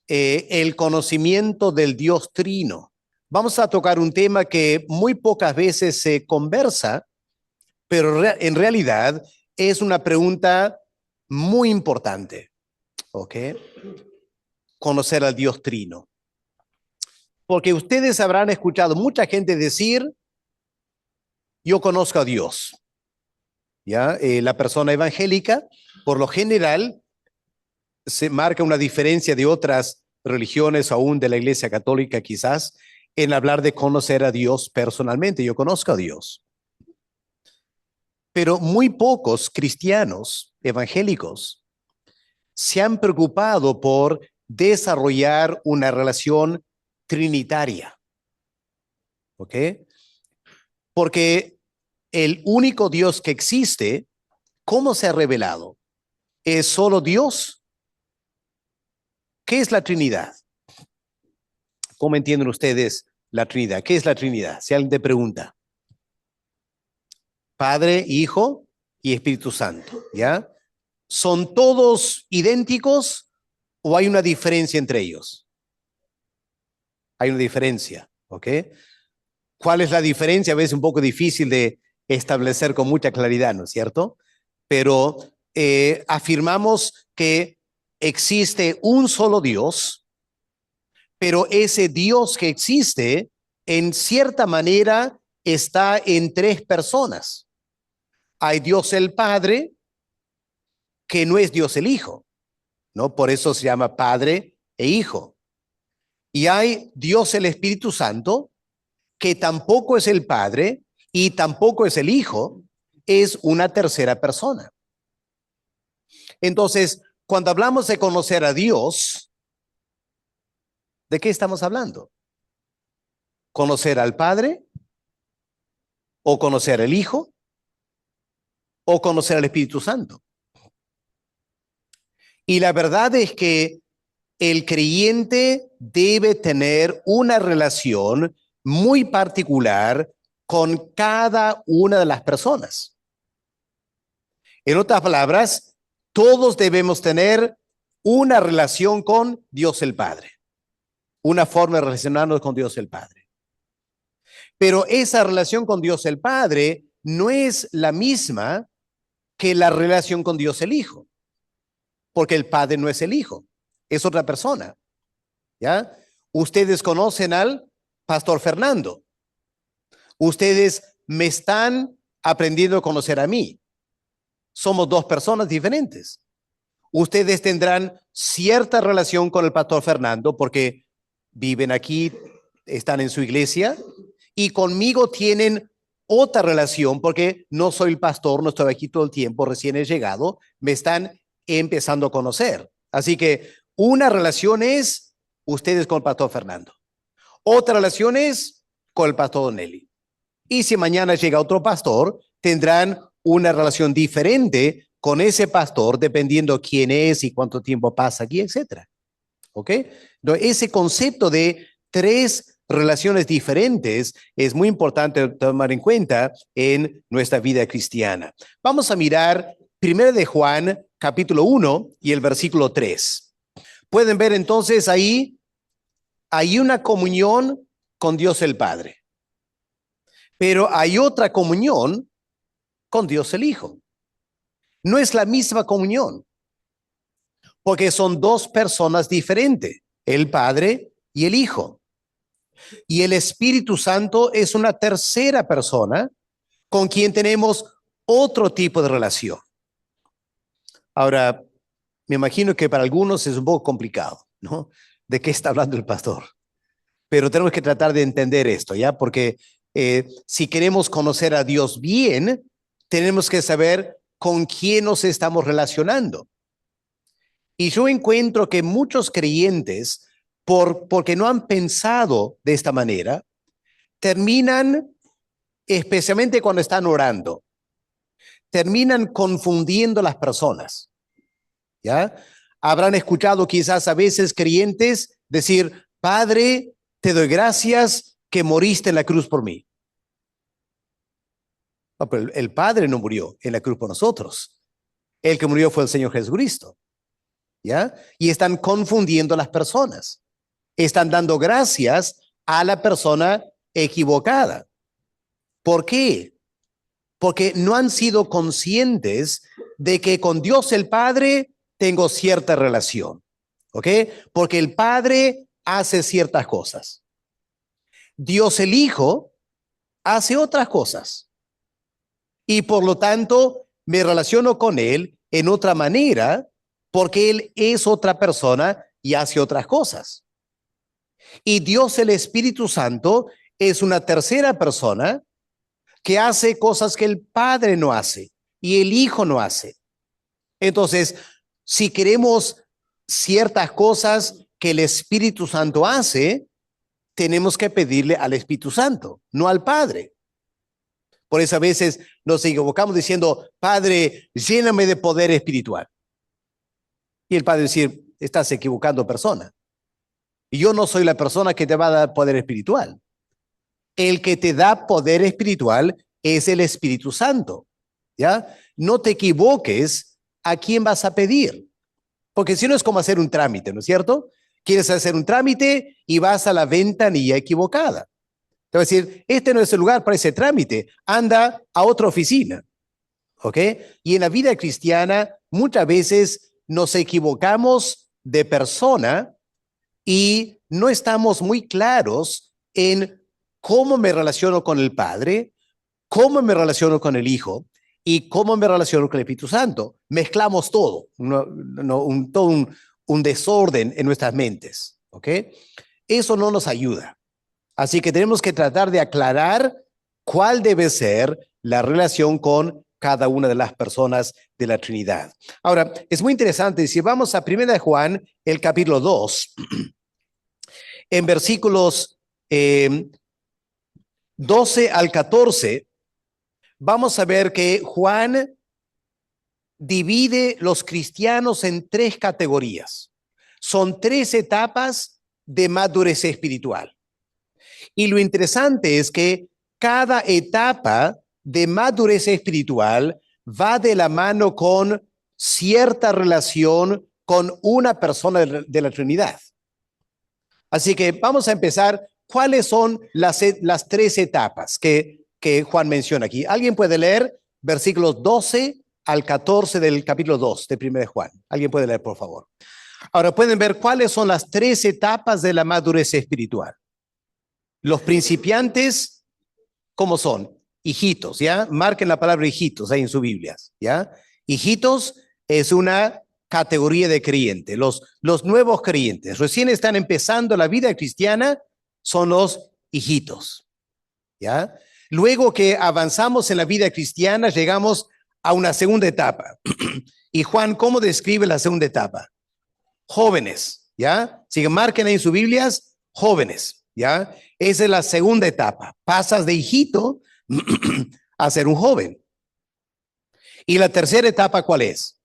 el conocimiento del Dios Trino. Vamos a tocar un tema que muy pocas veces se conversa, pero en realidad es una pregunta muy importante, ¿ok? Conocer al Dios Trino. Porque ustedes habrán escuchado mucha gente decir, yo conozco a Dios, ¿ya? La persona evangélica, por lo general, se marca una diferencia de otras religiones, aún de la Iglesia Católica quizás, en hablar de conocer a Dios personalmente. Yo conozco a Dios. Pero muy pocos cristianos evangélicos se han preocupado por desarrollar una relación trinitaria. ¿Ok? Porque el único Dios que existe, ¿cómo se ha revelado? ¿Es solo Dios? ¿Qué es la Trinidad? ¿Cómo entienden ustedes la Trinidad? ¿Qué es la Trinidad? Si alguien te pregunta. Padre, Hijo y Espíritu Santo, ¿ya? ¿Son todos idénticos o hay una diferencia entre ellos? Hay una diferencia, ¿ok? ¿Cuál es la diferencia? A veces un poco difícil de establecer con mucha claridad, ¿no es cierto? Pero afirmamos que existe un solo Dios, pero ese Dios que existe, en cierta manera, está en tres personas. Hay Dios el Padre, que no es Dios el Hijo, ¿no? Por eso se llama Padre e Hijo. Y hay Dios el Espíritu Santo, que tampoco es el Padre y tampoco es el Hijo, es una tercera persona. Entonces, cuando hablamos de conocer a Dios, ¿de qué estamos hablando? ¿Conocer al Padre? ¿O conocer al Hijo? ¿O conocer al Espíritu Santo? Y la verdad es que el creyente debe tener una relación muy particular con cada una de las personas. En otras palabras, todos debemos tener una relación con Dios el Padre, una forma de relacionarnos con Dios el Padre. Pero esa relación con Dios el Padre no es la misma que la relación con Dios el Hijo, porque el Padre no es el Hijo, es otra persona, ¿ya? Ustedes conocen al Pastor Fernando. Ustedes me están aprendiendo a conocer a mí. Somos dos personas diferentes. Ustedes tendrán cierta relación con el Pastor Fernando porque viven aquí, están en su iglesia, y conmigo tienen otra relación porque no soy el pastor, no estoy aquí todo el tiempo, recién he llegado, me están empezando a conocer. Así que una relación es ustedes con el Pastor Fernando. Otra relación es con el Pastor Donelli. Y si mañana llega otro pastor, tendrán una relación diferente con ese pastor, dependiendo quién es y cuánto tiempo pasa aquí, etcétera. ¿Ok? Entonces, ese concepto de tres relaciones diferentes es muy importante tomar en cuenta en nuestra vida cristiana. Vamos a mirar 1 de Juan, capítulo 1 y el versículo 3. Pueden ver entonces ahí, hay una comunión con Dios el Padre, pero hay otra comunión con Dios el Hijo. No es la misma comunión, porque son dos personas diferentes, el Padre y el Hijo. Y el Espíritu Santo es una tercera persona con quien tenemos otro tipo de relación. Ahora, me imagino que para algunos es un poco complicado, ¿no? ¿De qué está hablando el pastor? Pero tenemos que tratar de entender esto, ¿ya? Porque si queremos conocer a Dios bien, tenemos que saber con quién nos estamos relacionando. Y yo encuentro que muchos creyentes, porque no han pensado de esta manera, terminan, especialmente cuando están orando, terminan confundiendo a las personas, ¿ya? Habrán escuchado quizás a veces creyentes decir, Padre, te doy gracias que moriste en la cruz por mí. No, pero el Padre no murió en la cruz por nosotros. El que murió fue el Señor Jesucristo. ¿ya? Y están confundiendo a las personas. Están dando gracias a la persona equivocada. ¿Por qué? Porque no han sido conscientes de que con Dios el Padre tengo cierta relación, ¿ok? Porque el Padre hace ciertas cosas. Dios el Hijo hace otras cosas. Y por lo tanto, me relaciono con Él en otra manera porque Él es otra persona y hace otras cosas. Y Dios el Espíritu Santo es una tercera persona que hace cosas que el Padre no hace y el Hijo no hace. Entonces, si queremos ciertas cosas que el Espíritu Santo hace, tenemos que pedirle al Espíritu Santo, no al Padre. Por eso a veces nos equivocamos diciendo, Padre, lléname de poder espiritual. Y el Padre decir, estás equivocando persona. Y yo no soy la persona que te va a dar poder espiritual. El que te da poder espiritual es el Espíritu Santo. ¿Ya? No te equivoques a quién vas a pedir. Porque si no es como hacer un trámite, ¿no es cierto? Quieres hacer un trámite y vas a la ventanilla equivocada. Te va a decir, este no es el lugar para ese trámite, anda a otra oficina. ¿Ok? Y en la vida cristiana muchas veces nos equivocamos de persona y no estamos muy claros en cómo me relaciono con el Padre, cómo me relaciono con el Hijo y cómo me relaciono con el Espíritu Santo. Mezclamos todo, todo un desorden en nuestras mentes. ¿Ok? Eso no nos ayuda. Así que tenemos que tratar de aclarar cuál debe ser la relación con cada una de las personas de la Trinidad. Ahora, es muy interesante, si vamos a 1 de Juan, el capítulo 2, en versículos 12 al 14, vamos a ver que Juan divide los cristianos en tres categorías. Son tres etapas de madurez espiritual. Y lo interesante es que cada etapa de madurez espiritual va de la mano con cierta relación con una persona de la Trinidad. Así que vamos a empezar. ¿Cuáles son las tres etapas que Juan menciona aquí? ¿Alguien puede leer versículos 12 al 14 del capítulo 2 de 1 de Juan? ¿Alguien puede leer, por favor? Ahora pueden ver cuáles son las tres etapas de la madurez espiritual. Los principiantes, ¿cómo son? Hijitos, ¿ya? Marquen la palabra hijitos ahí en sus Biblias, ¿ya? Hijitos es una categoría de creyente. Los nuevos creyentes, recién están empezando la vida cristiana, son los hijitos, ¿ya? Luego que avanzamos en la vida cristiana, llegamos a una segunda etapa. Y Juan, ¿cómo describe la segunda etapa? Jóvenes, ¿ya? Así que marquen ahí en sus Biblias, jóvenes, ¿ya? Esa es la segunda etapa. Pasas de hijito a ser un joven. Y la tercera etapa, ¿cuál es?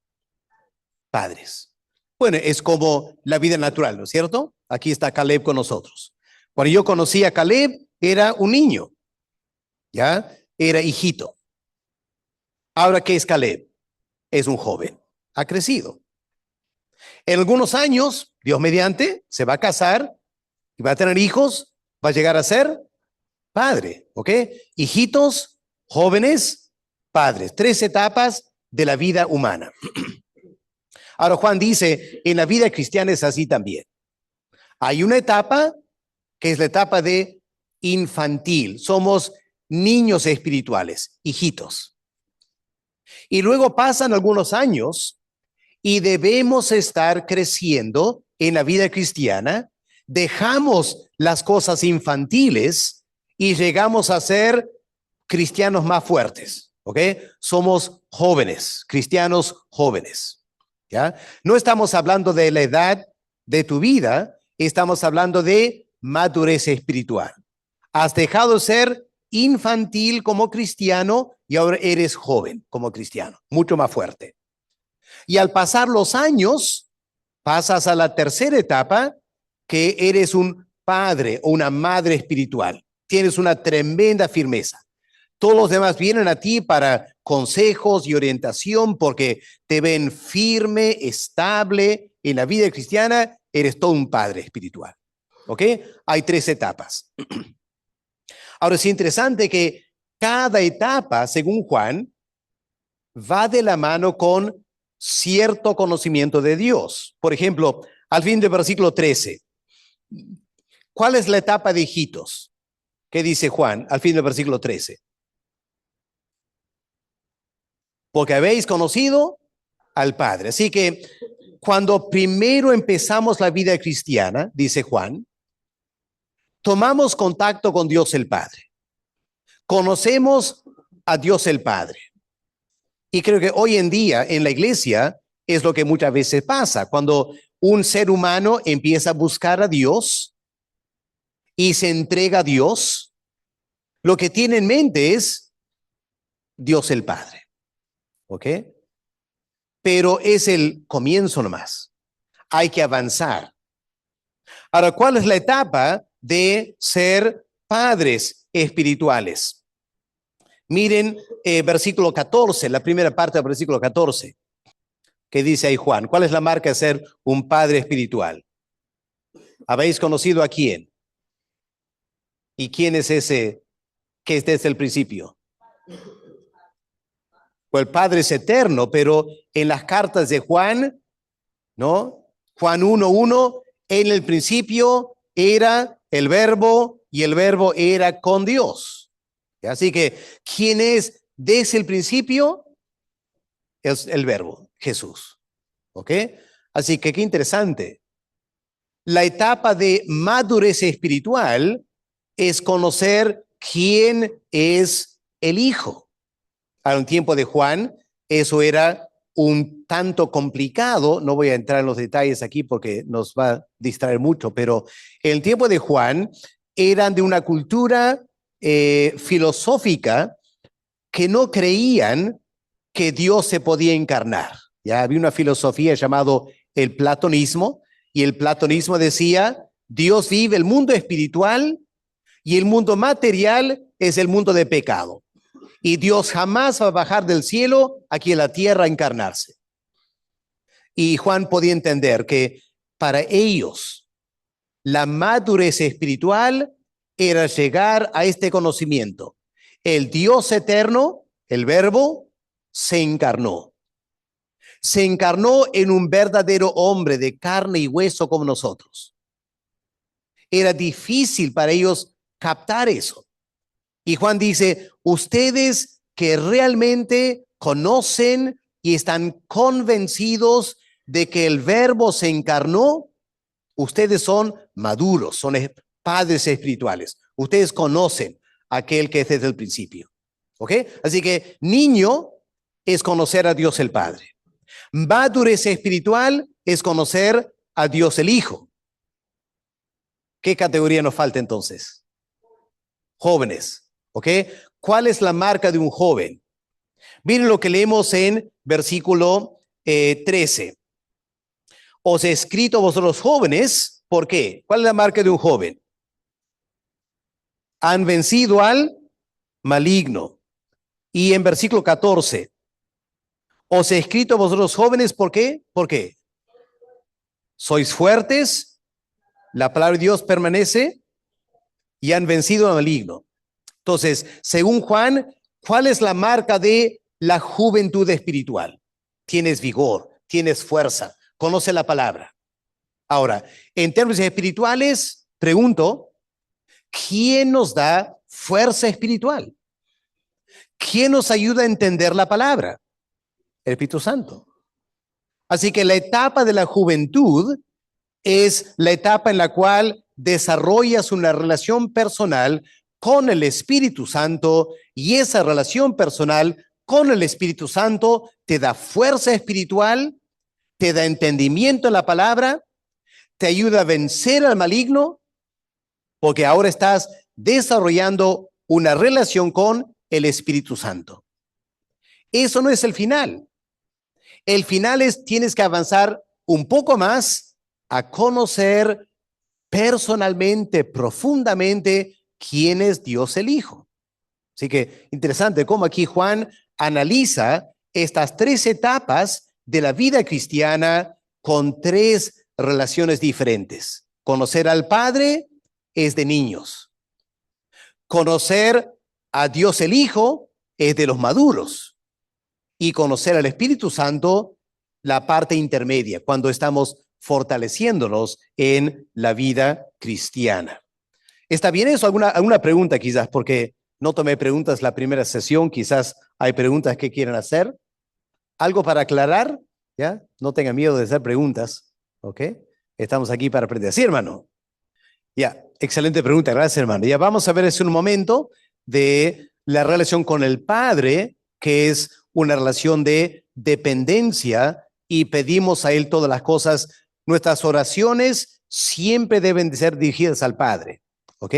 Padres. Bueno, es como la vida natural, ¿no es cierto? Aquí está Caleb con nosotros. Cuando yo conocí a Caleb, era un niño, ¿ya? Era hijito. Ahora, ¿qué es Caleb? Es un joven, ha crecido. En algunos años, Dios mediante, se va a casar y va a tener hijos, va a llegar a ser padre, ¿ok? Hijitos, jóvenes, padres. Tres etapas de la vida humana. Ahora Juan dice, en la vida cristiana es así también. Hay una etapa que es la etapa de infantil. Somos niños espirituales, hijitos. Y luego pasan algunos años y debemos estar creciendo en la vida cristiana. Dejamos las cosas infantiles y llegamos a ser cristianos más fuertes, ¿ok? Somos jóvenes, cristianos jóvenes, ¿ya? No estamos hablando de la edad de tu vida, estamos hablando de madurez espiritual. Has dejado de ser infantil como cristiano y ahora eres joven como cristiano, mucho más fuerte. Y al pasar los años, pasas a la tercera etapa, que eres un padre o una madre espiritual. Tienes una tremenda firmeza. Todos los demás vienen a ti para consejos y orientación porque te ven firme, estable en la vida cristiana, eres todo un padre espiritual. ¿Ok? Hay 3 etapas. Ahora es interesante que cada etapa, según Juan, va de la mano con cierto conocimiento de Dios. Por ejemplo, al fin del versículo 13, ¿cuál es la etapa de hijitos? ¿Qué dice Juan al fin del versículo 13? Porque habéis conocido al Padre. Así que cuando primero empezamos la vida cristiana, dice Juan, tomamos contacto con Dios el Padre. Conocemos a Dios el Padre. Y creo que hoy en día en la iglesia es lo que muchas veces pasa. Cuando un ser humano empieza a buscar a Dios y se entrega a Dios, lo que tiene en mente es Dios el Padre. ¿Ok? Pero es el comienzo nomás. Hay que avanzar. Ahora, ¿cuál es la etapa de ser padres espirituales? Miren versículo 14, la primera parte del versículo 14, que dice ahí Juan. ¿Cuál es la marca de ser un padre espiritual? ¿Habéis conocido a quién? ¿Y quién es ese que es desde el principio? Pues el Padre es eterno, pero en las cartas de Juan, ¿no? Juan 1:1, en el principio era el verbo y el verbo era con Dios. Así que, ¿quién es desde el principio? Es el verbo, Jesús. ¿Ok? Así que qué interesante. La etapa de madurez espiritual es conocer quién es el Hijo. A un tiempo de Juan, eso era un tanto complicado. No voy a entrar en los detalles aquí porque nos va a distraer mucho, pero en el tiempo de Juan eran de una cultura filosófica que no creían que Dios se podía encarnar. Ya había una filosofía llamada el platonismo, y el platonismo decía, Dios vive el mundo espiritual y el mundo material es el mundo de pecado. Y Dios jamás va a bajar del cielo aquí en la tierra a encarnarse. Y Juan podía entender que para ellos la madurez espiritual era llegar a este conocimiento. El Dios eterno, el Verbo, se encarnó. Se encarnó en un verdadero hombre de carne y hueso como nosotros. Era difícil para ellos captar eso. Y Juan dice, ustedes que realmente conocen y están convencidos de que el Verbo se encarnó, ustedes son maduros, son padres espirituales. Ustedes conocen a aquel que es desde el principio. ¿Ok? Así que niño es conocer a Dios el Padre. Madurez espiritual es conocer a Dios el Hijo. ¿Qué categoría nos falta entonces? Jóvenes. ¿Ok? ¿Cuál es la marca de un joven? Miren lo que leemos en versículo 13. Os he escrito a vosotros jóvenes, ¿por qué? ¿Cuál es la marca de un joven? Han vencido al maligno. Y en versículo 14, os he escrito a vosotros jóvenes, ¿por qué? ¿Por qué? Sois fuertes, la palabra de Dios permanece y han vencido al maligno. Entonces, según Juan, ¿cuál es la marca de la juventud espiritual? Tienes vigor, tienes fuerza, conoce la palabra. Ahora, en términos espirituales, pregunto, ¿quién nos da fuerza espiritual? ¿Quién nos ayuda a entender la palabra? El Espíritu Santo. Así que la etapa de la juventud es la etapa en la cual desarrollas una relación personal con el Espíritu Santo, y esa relación personal con el Espíritu Santo te da fuerza espiritual, te da entendimiento en la palabra, te ayuda a vencer al maligno, porque ahora estás desarrollando una relación con el Espíritu Santo. Eso no es el final. El final es, tienes que avanzar un poco más a conocer personalmente, profundamente, quién es Dios el Hijo. Así que interesante cómo aquí Juan analiza estas tres etapas de la vida cristiana con tres relaciones diferentes. Conocer al Padre es de niños. Conocer a Dios el Hijo es de los maduros. Y conocer al Espíritu Santo, la parte intermedia, cuando estamos fortaleciéndonos en la vida cristiana. ¿Está bien eso? ¿Alguna pregunta quizás? Porque no tomé preguntas la primera sesión, quizás hay preguntas que quieran hacer. ¿Algo para aclarar? ¿Ya? No tengan miedo de hacer preguntas, ¿ok? Estamos aquí para aprender. Sí, hermano. Ya, excelente pregunta, gracias, hermano. Ya vamos a ver en un momento de la relación con el Padre, que es una relación de dependencia y pedimos a Él todas las cosas. Nuestras oraciones siempre deben de ser dirigidas al Padre, ¿ok?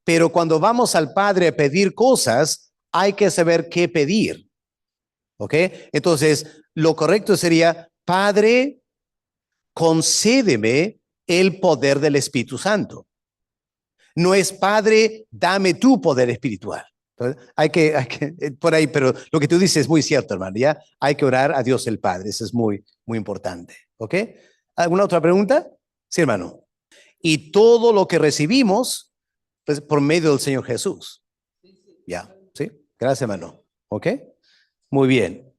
Pero cuando vamos al Padre a pedir cosas, hay que saber qué pedir, ¿ok? Entonces, lo correcto sería, Padre, concédeme el poder del Espíritu Santo. No es Padre, dame tu poder espiritual. Entonces, hay que, por ahí, pero lo que tú dices es muy cierto, hermano, ¿ya? Hay que orar a Dios el Padre, eso es muy, muy importante, ¿ok? ¿Alguna otra pregunta? Sí, hermano. Y todo lo que recibimos, pues, por medio del Señor Jesús. Ya, ¿sí? Gracias, hermano. ¿Ok? Muy bien.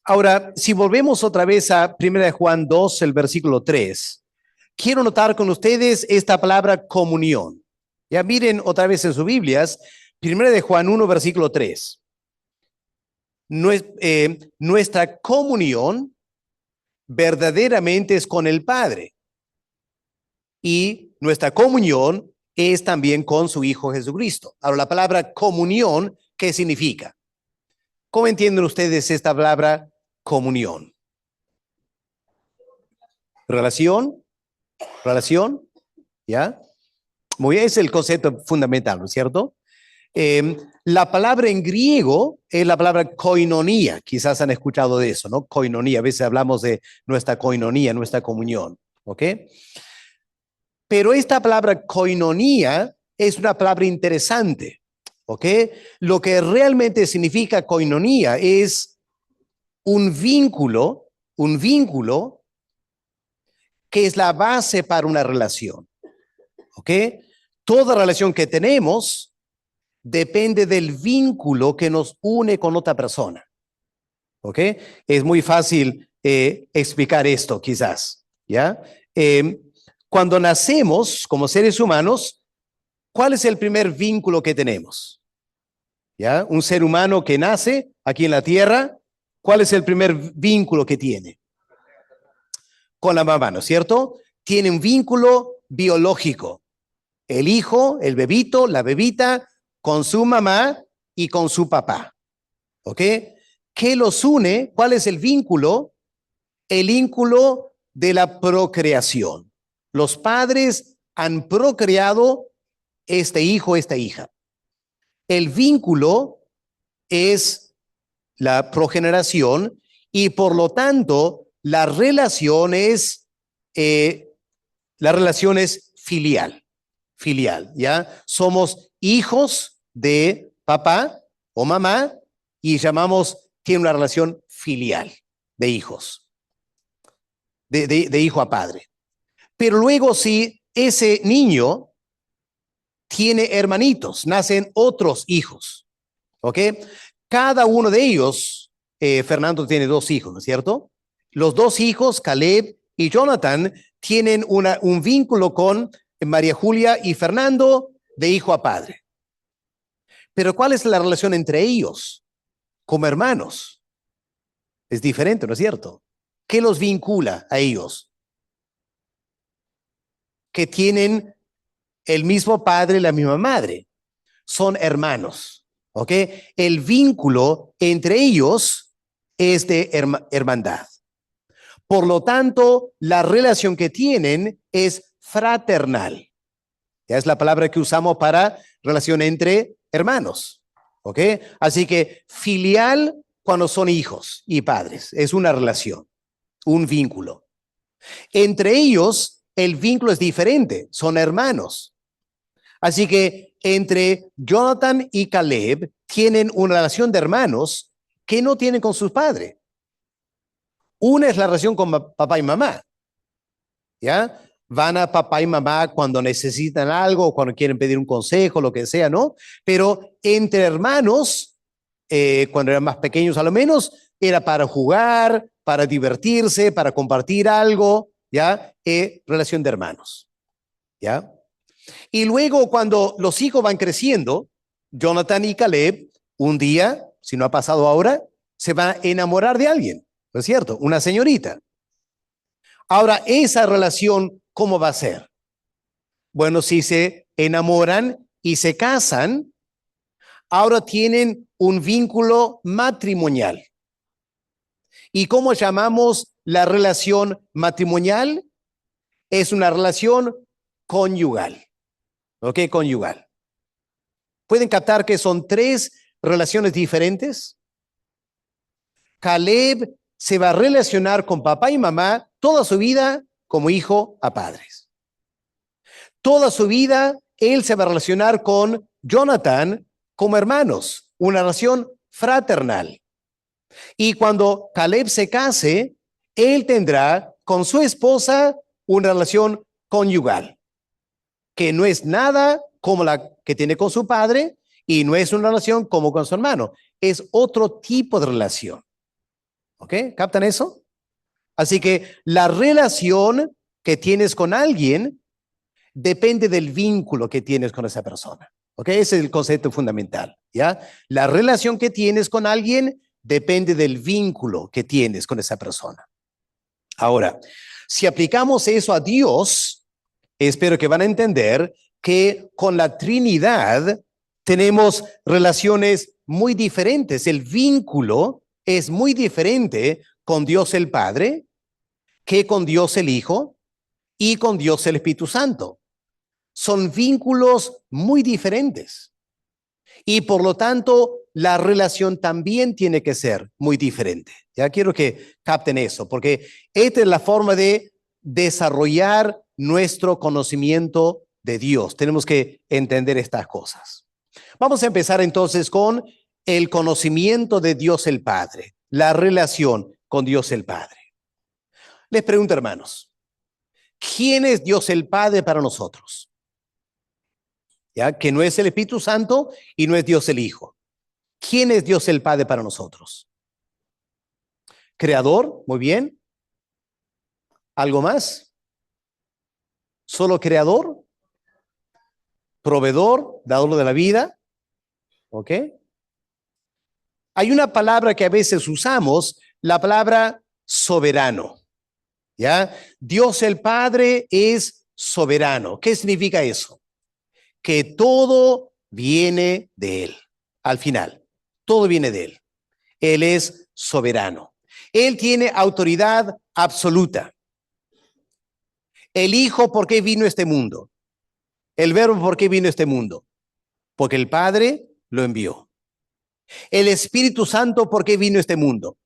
Ahora, si volvemos otra vez a 1 Juan 2, el versículo 3, quiero notar con ustedes esta palabra comunión. Ya miren otra vez en sus Biblias, 1 Juan 1, versículo 3. Nuestra comunión verdaderamente es con el Padre y nuestra comunión es también con su Hijo Jesucristo. Ahora, la palabra comunión, ¿qué significa? ¿Cómo entienden ustedes esta palabra comunión? Relación, ¿ya? Muy bien, es el concepto fundamental, ¿no es cierto? La palabra en griego es la palabra koinonía. Quizás han escuchado de eso, ¿no? Koinonía. A veces hablamos de nuestra koinonía, nuestra comunión, ¿ok? Pero esta palabra koinonía es una palabra interesante, ¿ok? Lo que realmente significa koinonía es un vínculo que es la base para una relación, ¿ok? Toda relación que tenemos depende del vínculo que nos une con otra persona, ¿ok? Es muy fácil explicar esto, quizás, ¿ya? Cuando nacemos como seres humanos, ¿cuál es el primer vínculo que tenemos? ¿Ya? Un ser humano que nace aquí en la tierra, ¿cuál es el primer vínculo que tiene? Con la mamá, ¿no es cierto? Tiene un vínculo biológico. El hijo, el bebito, la bebita, con su mamá y con su papá. ¿Ok? ¿Qué los une? ¿Cuál es el vínculo? El vínculo de la procreación. Los padres han procreado este hijo, esta hija. El vínculo es la progeneración y por lo tanto la relación es filial, ¿ya? Somos hijos de papá o mamá y tiene una relación filial de hijos, de hijo a padre. Pero luego si ese niño tiene hermanitos, nacen otros hijos, ¿ok? Cada uno de ellos, Fernando tiene 2 hijos, ¿no es cierto? Los 2 hijos, Caleb y Jonathan, tienen un vínculo con María Julia y Fernando de hijo a padre. Pero ¿cuál es la relación entre ellos como hermanos? Es diferente, ¿no es cierto? ¿Qué los vincula a ellos? Que tienen el mismo padre y la misma madre. Son hermanos, ¿ok? El vínculo entre ellos es de hermandad. Por lo tanto, la relación que tienen es fraternal. Ya es la palabra que usamos para relación entre hermanos, ¿ok? Así que filial cuando son hijos y padres, es una relación, un vínculo. Entre ellos, el vínculo es diferente, son hermanos. Así que entre Jonathan y Caleb tienen una relación de hermanos que no tienen con sus padres. Una es la relación con papá y mamá, ¿ya? Van a papá y mamá cuando necesitan algo, cuando quieren pedir un consejo, lo que sea, ¿no? Pero entre hermanos, cuando eran más pequeños a lo menos, era para jugar, para divertirse, para compartir algo, ¿ya? Relación de hermanos, ¿ya? Y luego cuando los hijos van creciendo, Jonathan y Caleb, un día, si no ha pasado ahora, se van a enamorar de alguien, ¿no es cierto? Una señorita. Ahora, esa relación, ¿cómo va a ser? Bueno, si se enamoran y se casan, ahora tienen un vínculo matrimonial. ¿Y cómo llamamos la relación matrimonial? Es una relación conyugal. ¿Ok? Conyugal. ¿Pueden captar que son tres relaciones diferentes? Caleb se va a relacionar con papá y mamá toda su vida como hijo a padres. Toda su vida él se va a relacionar con Jonathan como hermanos, una relación fraternal. Y cuando Caleb se case, él tendrá con su esposa una relación conyugal, que no es nada como la que tiene con su padre y no es una relación como con su hermano. Es otro tipo de relación. ¿Ok? ¿Captan eso? Así que la relación que tienes con alguien depende del vínculo que tienes con esa persona. ¿Ok? Ese es el concepto fundamental. ¿Ya? La relación que tienes con alguien depende del vínculo que tienes con esa persona. Ahora, si aplicamos eso a Dios, espero que van a entender que con la Trinidad tenemos relaciones muy diferentes. El vínculo es muy diferente con Dios el Padre que con Dios el Hijo y con Dios el Espíritu Santo. Son vínculos muy diferentes. Y por lo tanto, la relación también tiene que ser muy diferente. Ya quiero que capten eso, porque esta es la forma de desarrollar nuestro conocimiento de Dios. Tenemos que entender estas cosas. Vamos a empezar entonces con el conocimiento de Dios el Padre, la relación con Dios el Padre. Les pregunto, hermanos, ¿quién es Dios el Padre para nosotros? ¿Ya? Que no es el Espíritu Santo y no es Dios el Hijo. ¿Quién es Dios el Padre para nosotros? Creador, muy bien. ¿Algo más? ¿Solo creador? ¿Proveedor? ¿Dador de la vida? ¿Ok? Hay una palabra que a veces usamos, la palabra soberano. ¿Ya? Dios el Padre es soberano. ¿Qué significa eso? Que todo viene de Él. Al final, todo viene de Él. Él es soberano. Él tiene autoridad absoluta. El Hijo, ¿por qué vino a este mundo? El Verbo, ¿por qué vino a este mundo? Porque el Padre lo envió. El Espíritu Santo, ¿por qué vino a este mundo?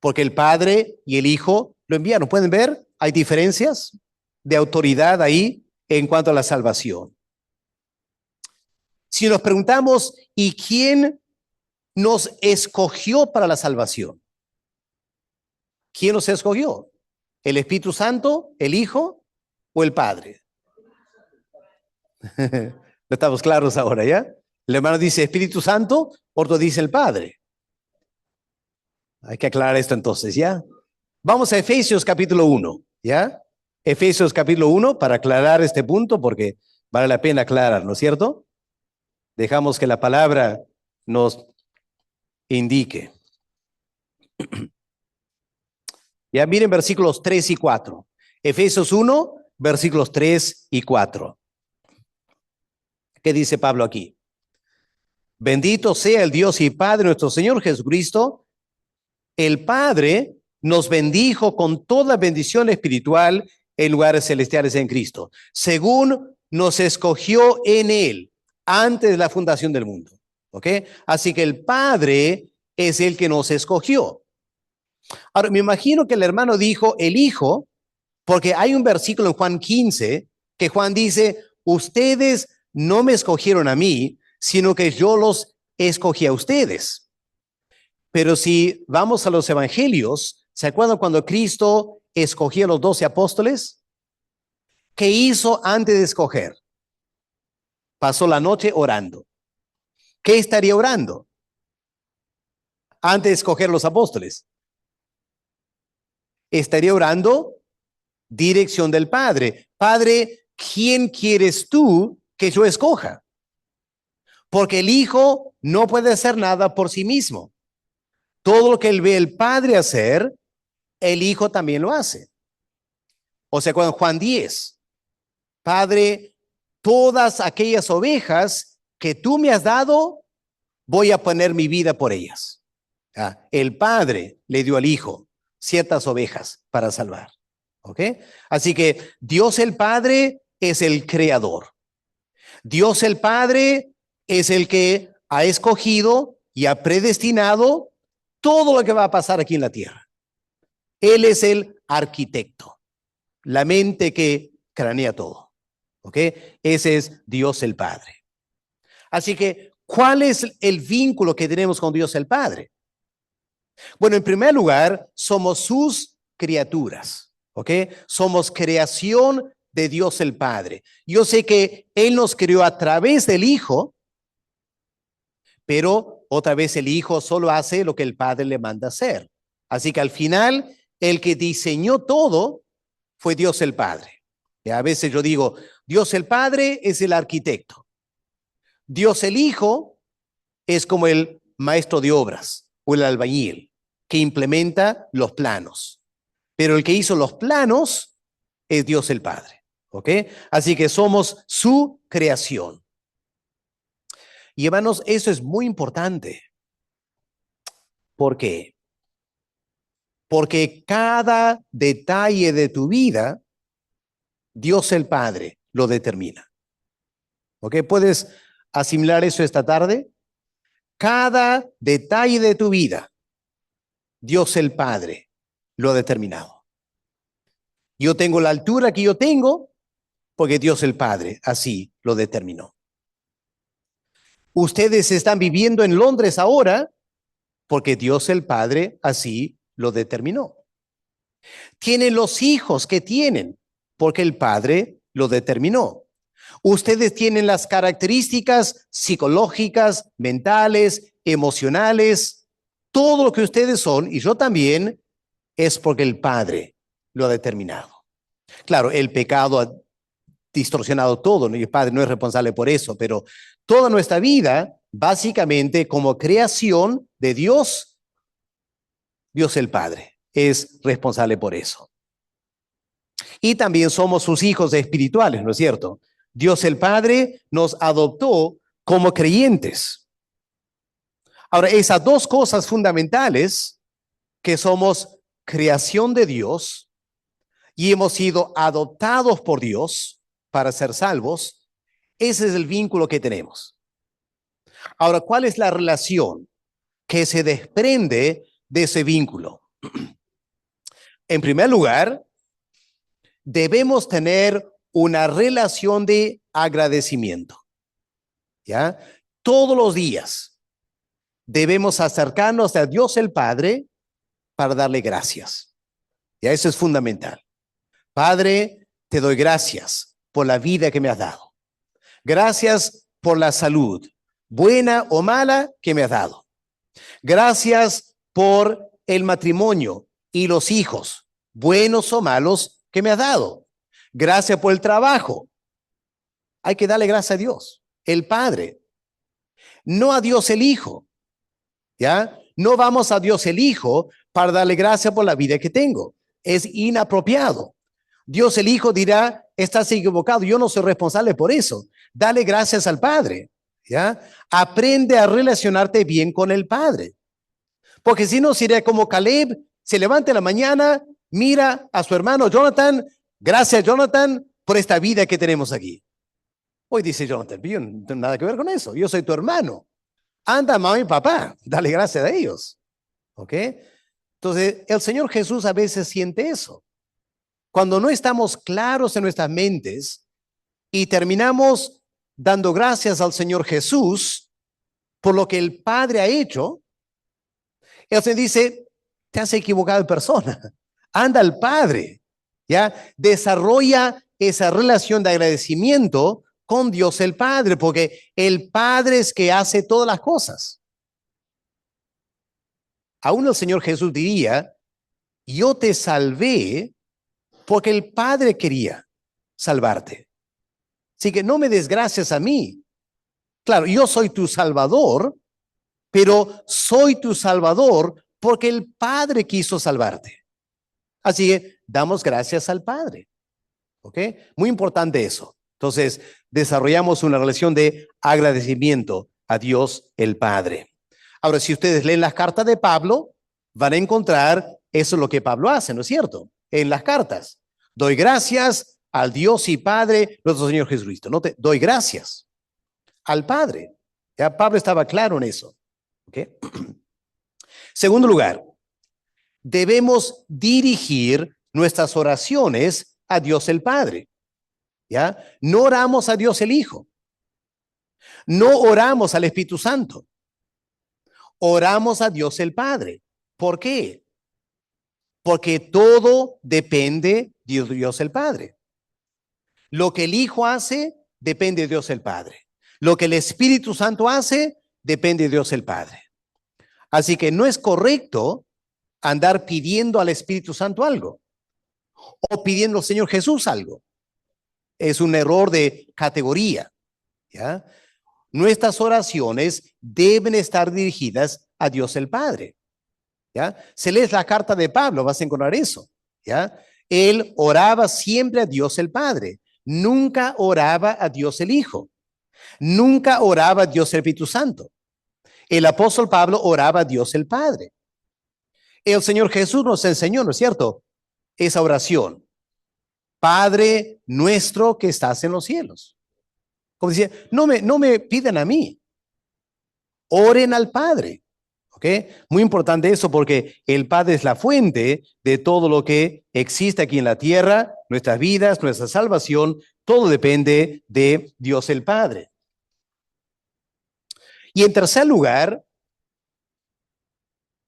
Porque el Padre y el Hijo lo enviaron. ¿Pueden ver? Hay diferencias de autoridad ahí en cuanto a la salvación. Si nos preguntamos, ¿y quién nos escogió para la salvación? ¿Quién nos escogió? ¿El Espíritu Santo, el Hijo o el Padre? No estamos claros ahora, ¿ya? El hermano dice Espíritu Santo, otro dice el Padre. Hay que aclarar esto entonces, ¿ya? Vamos a Efesios capítulo 1, ¿ya? Efesios capítulo 1 para aclarar este punto porque vale la pena aclarar, ¿no es cierto? Dejamos que la palabra nos indique. Ya miren versículos 3 y 4. Efesios 1, versículos 3 y 4. ¿Qué dice Pablo aquí? Bendito sea el Dios y Padre nuestro Señor Jesucristo. El Padre nos bendijo con toda bendición espiritual en lugares celestiales en Cristo, según nos escogió en Él antes de la fundación del mundo. ¿Ok? Así que el Padre es el que nos escogió. Ahora, me imagino que el hermano dijo el Hijo, porque hay un versículo en Juan 15 que Juan dice, ustedes no me escogieron a mí, sino que yo los escogí a ustedes. Pero si vamos a los evangelios, ¿se acuerdan cuando Cristo escogió a los 12 apóstoles? ¿Qué hizo antes de escoger? Pasó la noche orando. ¿Qué estaría orando antes de escoger los apóstoles? Estaría orando dirección del Padre. Padre, ¿quién quieres tú que yo escoja? Porque el Hijo no puede hacer nada por sí mismo. Todo lo que él ve el Padre hacer, el Hijo también lo hace. O sea, cuando Juan 10, Padre, todas aquellas ovejas que tú me has dado, voy a poner mi vida por ellas. El Padre le dio al Hijo ciertas ovejas para salvar. ¿Ok? Así que Dios el Padre es el creador. Dios el Padre es el que ha escogido y ha predestinado todo lo que va a pasar aquí en la tierra. Él es el arquitecto, la mente que cranea todo. ¿Ok? Ese es Dios el Padre. Así que, ¿cuál es el vínculo que tenemos con Dios el Padre? Bueno, en primer lugar, somos sus criaturas. ¿Ok? Somos creación de Dios el Padre. Yo sé que Él nos creó a través del Hijo, pero otra vez el Hijo solo hace lo que el Padre le manda hacer. Así que al final, el que diseñó todo fue Dios el Padre. Y a veces yo digo, Dios el Padre es el arquitecto. Dios el Hijo es como el maestro de obras o el albañil que implementa los planos. Pero el que hizo los planos es Dios el Padre. ¿Ok? Así que somos su creación. Y hermanos, eso es muy importante. ¿Por qué? Porque cada detalle de tu vida, Dios el Padre lo determina. ¿Ok? ¿Puedes asimilar eso esta tarde? Cada detalle de tu vida, Dios el Padre lo ha determinado. Yo tengo la altura que yo tengo porque Dios el Padre así lo determinó. Ustedes están viviendo en Londres ahora porque Dios el Padre así lo determinó. Tienen los hijos que tienen porque el Padre lo determinó. Ustedes tienen las características psicológicas, mentales, emocionales, todo lo que ustedes son, y yo también, es porque el Padre lo ha determinado. Claro, el pecado ha distorsionado todo, ¿no? Y el Padre no es responsable por eso, pero toda nuestra vida, básicamente como creación de Dios, Dios el Padre es responsable por eso. Y también somos sus hijos espirituales, ¿no es cierto? Dios el Padre nos adoptó como creyentes. Ahora, esas dos cosas fundamentales, que somos creación de Dios y hemos sido adoptados por Dios para ser salvos, ese es el vínculo que tenemos. Ahora, ¿cuál es la relación que se desprende de ese vínculo? En primer lugar, debemos tener una relación de agradecimiento. ¿Ya? Todos los días debemos acercarnos a Dios el Padre para darle gracias. Ya, eso es fundamental. Padre, te doy gracias por la vida que me has dado. Gracias por la salud, buena o mala, que me has dado. Gracias por el matrimonio y los hijos, buenos o malos, que me has dado. Gracias por el trabajo. Hay que darle gracias a Dios, el Padre, no a Dios el Hijo. ¿Ya? No vamos a Dios el Hijo para darle gracias por la vida que tengo. Es inapropiado. Dios el Hijo dirá, estás equivocado, yo no soy responsable por eso. Dale gracias al Padre. ¿Ya? Aprende a relacionarte bien con el Padre. Porque si no, sería como Caleb, se levanta en la mañana, mira a su hermano Jonathan, gracias Jonathan por esta vida que tenemos aquí. Hoy dice Jonathan, yo no tengo nada que ver con eso, yo soy tu hermano. Anda, mamá y papá, dale gracias a ellos. ¿Ok? Entonces, el Señor Jesús a veces siente eso. Cuando no estamos claros en nuestras mentes y terminamos dando gracias al Señor Jesús por lo que el Padre ha hecho, El Señor dice, te has equivocado de persona. Anda al Padre, ¿ya? Desarrolla esa relación de agradecimiento con Dios el Padre, porque el Padre es que hace todas las cosas. Aún el Señor Jesús diría, yo te salvé porque el Padre quería salvarte. Así que no me des gracias a mí. Claro, yo soy tu Salvador, pero soy tu Salvador porque el Padre quiso salvarte. Así que damos gracias al Padre. ¿Ok? Muy importante eso. Entonces, desarrollamos una relación de agradecimiento a Dios el Padre. Ahora, si ustedes leen las cartas de Pablo, van a encontrar eso es lo que Pablo hace, ¿no es cierto? En las cartas. Doy gracias al Dios y Padre, nuestro Señor Jesucristo. No te doy gracias al Padre. Ya Pablo estaba claro en eso. ¿Ok? Segundo lugar, debemos dirigir nuestras oraciones a Dios el Padre. ¿Ya? No oramos a Dios el Hijo. No oramos al Espíritu Santo. Oramos a Dios el Padre. ¿Por qué? Porque todo depende de Dios el Padre. Lo que el Hijo hace, depende de Dios el Padre. Lo que el Espíritu Santo hace, depende de Dios el Padre. Así que no es correcto andar pidiendo al Espíritu Santo algo o pidiendo al Señor Jesús algo. Es un error de categoría, ¿ya? Nuestras oraciones deben estar dirigidas a Dios el Padre, ¿ya? Si lees la carta de Pablo, vas a encontrar eso, ¿ya? Él oraba siempre a Dios el Padre, nunca oraba a Dios el Hijo, nunca oraba a Dios el Espíritu Santo. El apóstol Pablo oraba a Dios el Padre. El Señor Jesús nos enseñó, ¿no es cierto? Esa oración. Padre nuestro que estás en los cielos. Como decía, no me pidan a mí, oren al Padre. ¿Ok? Muy importante eso porque el Padre es la fuente de todo lo que existe aquí en la tierra, nuestras vidas, nuestra salvación, todo depende de Dios el Padre. Y en tercer lugar,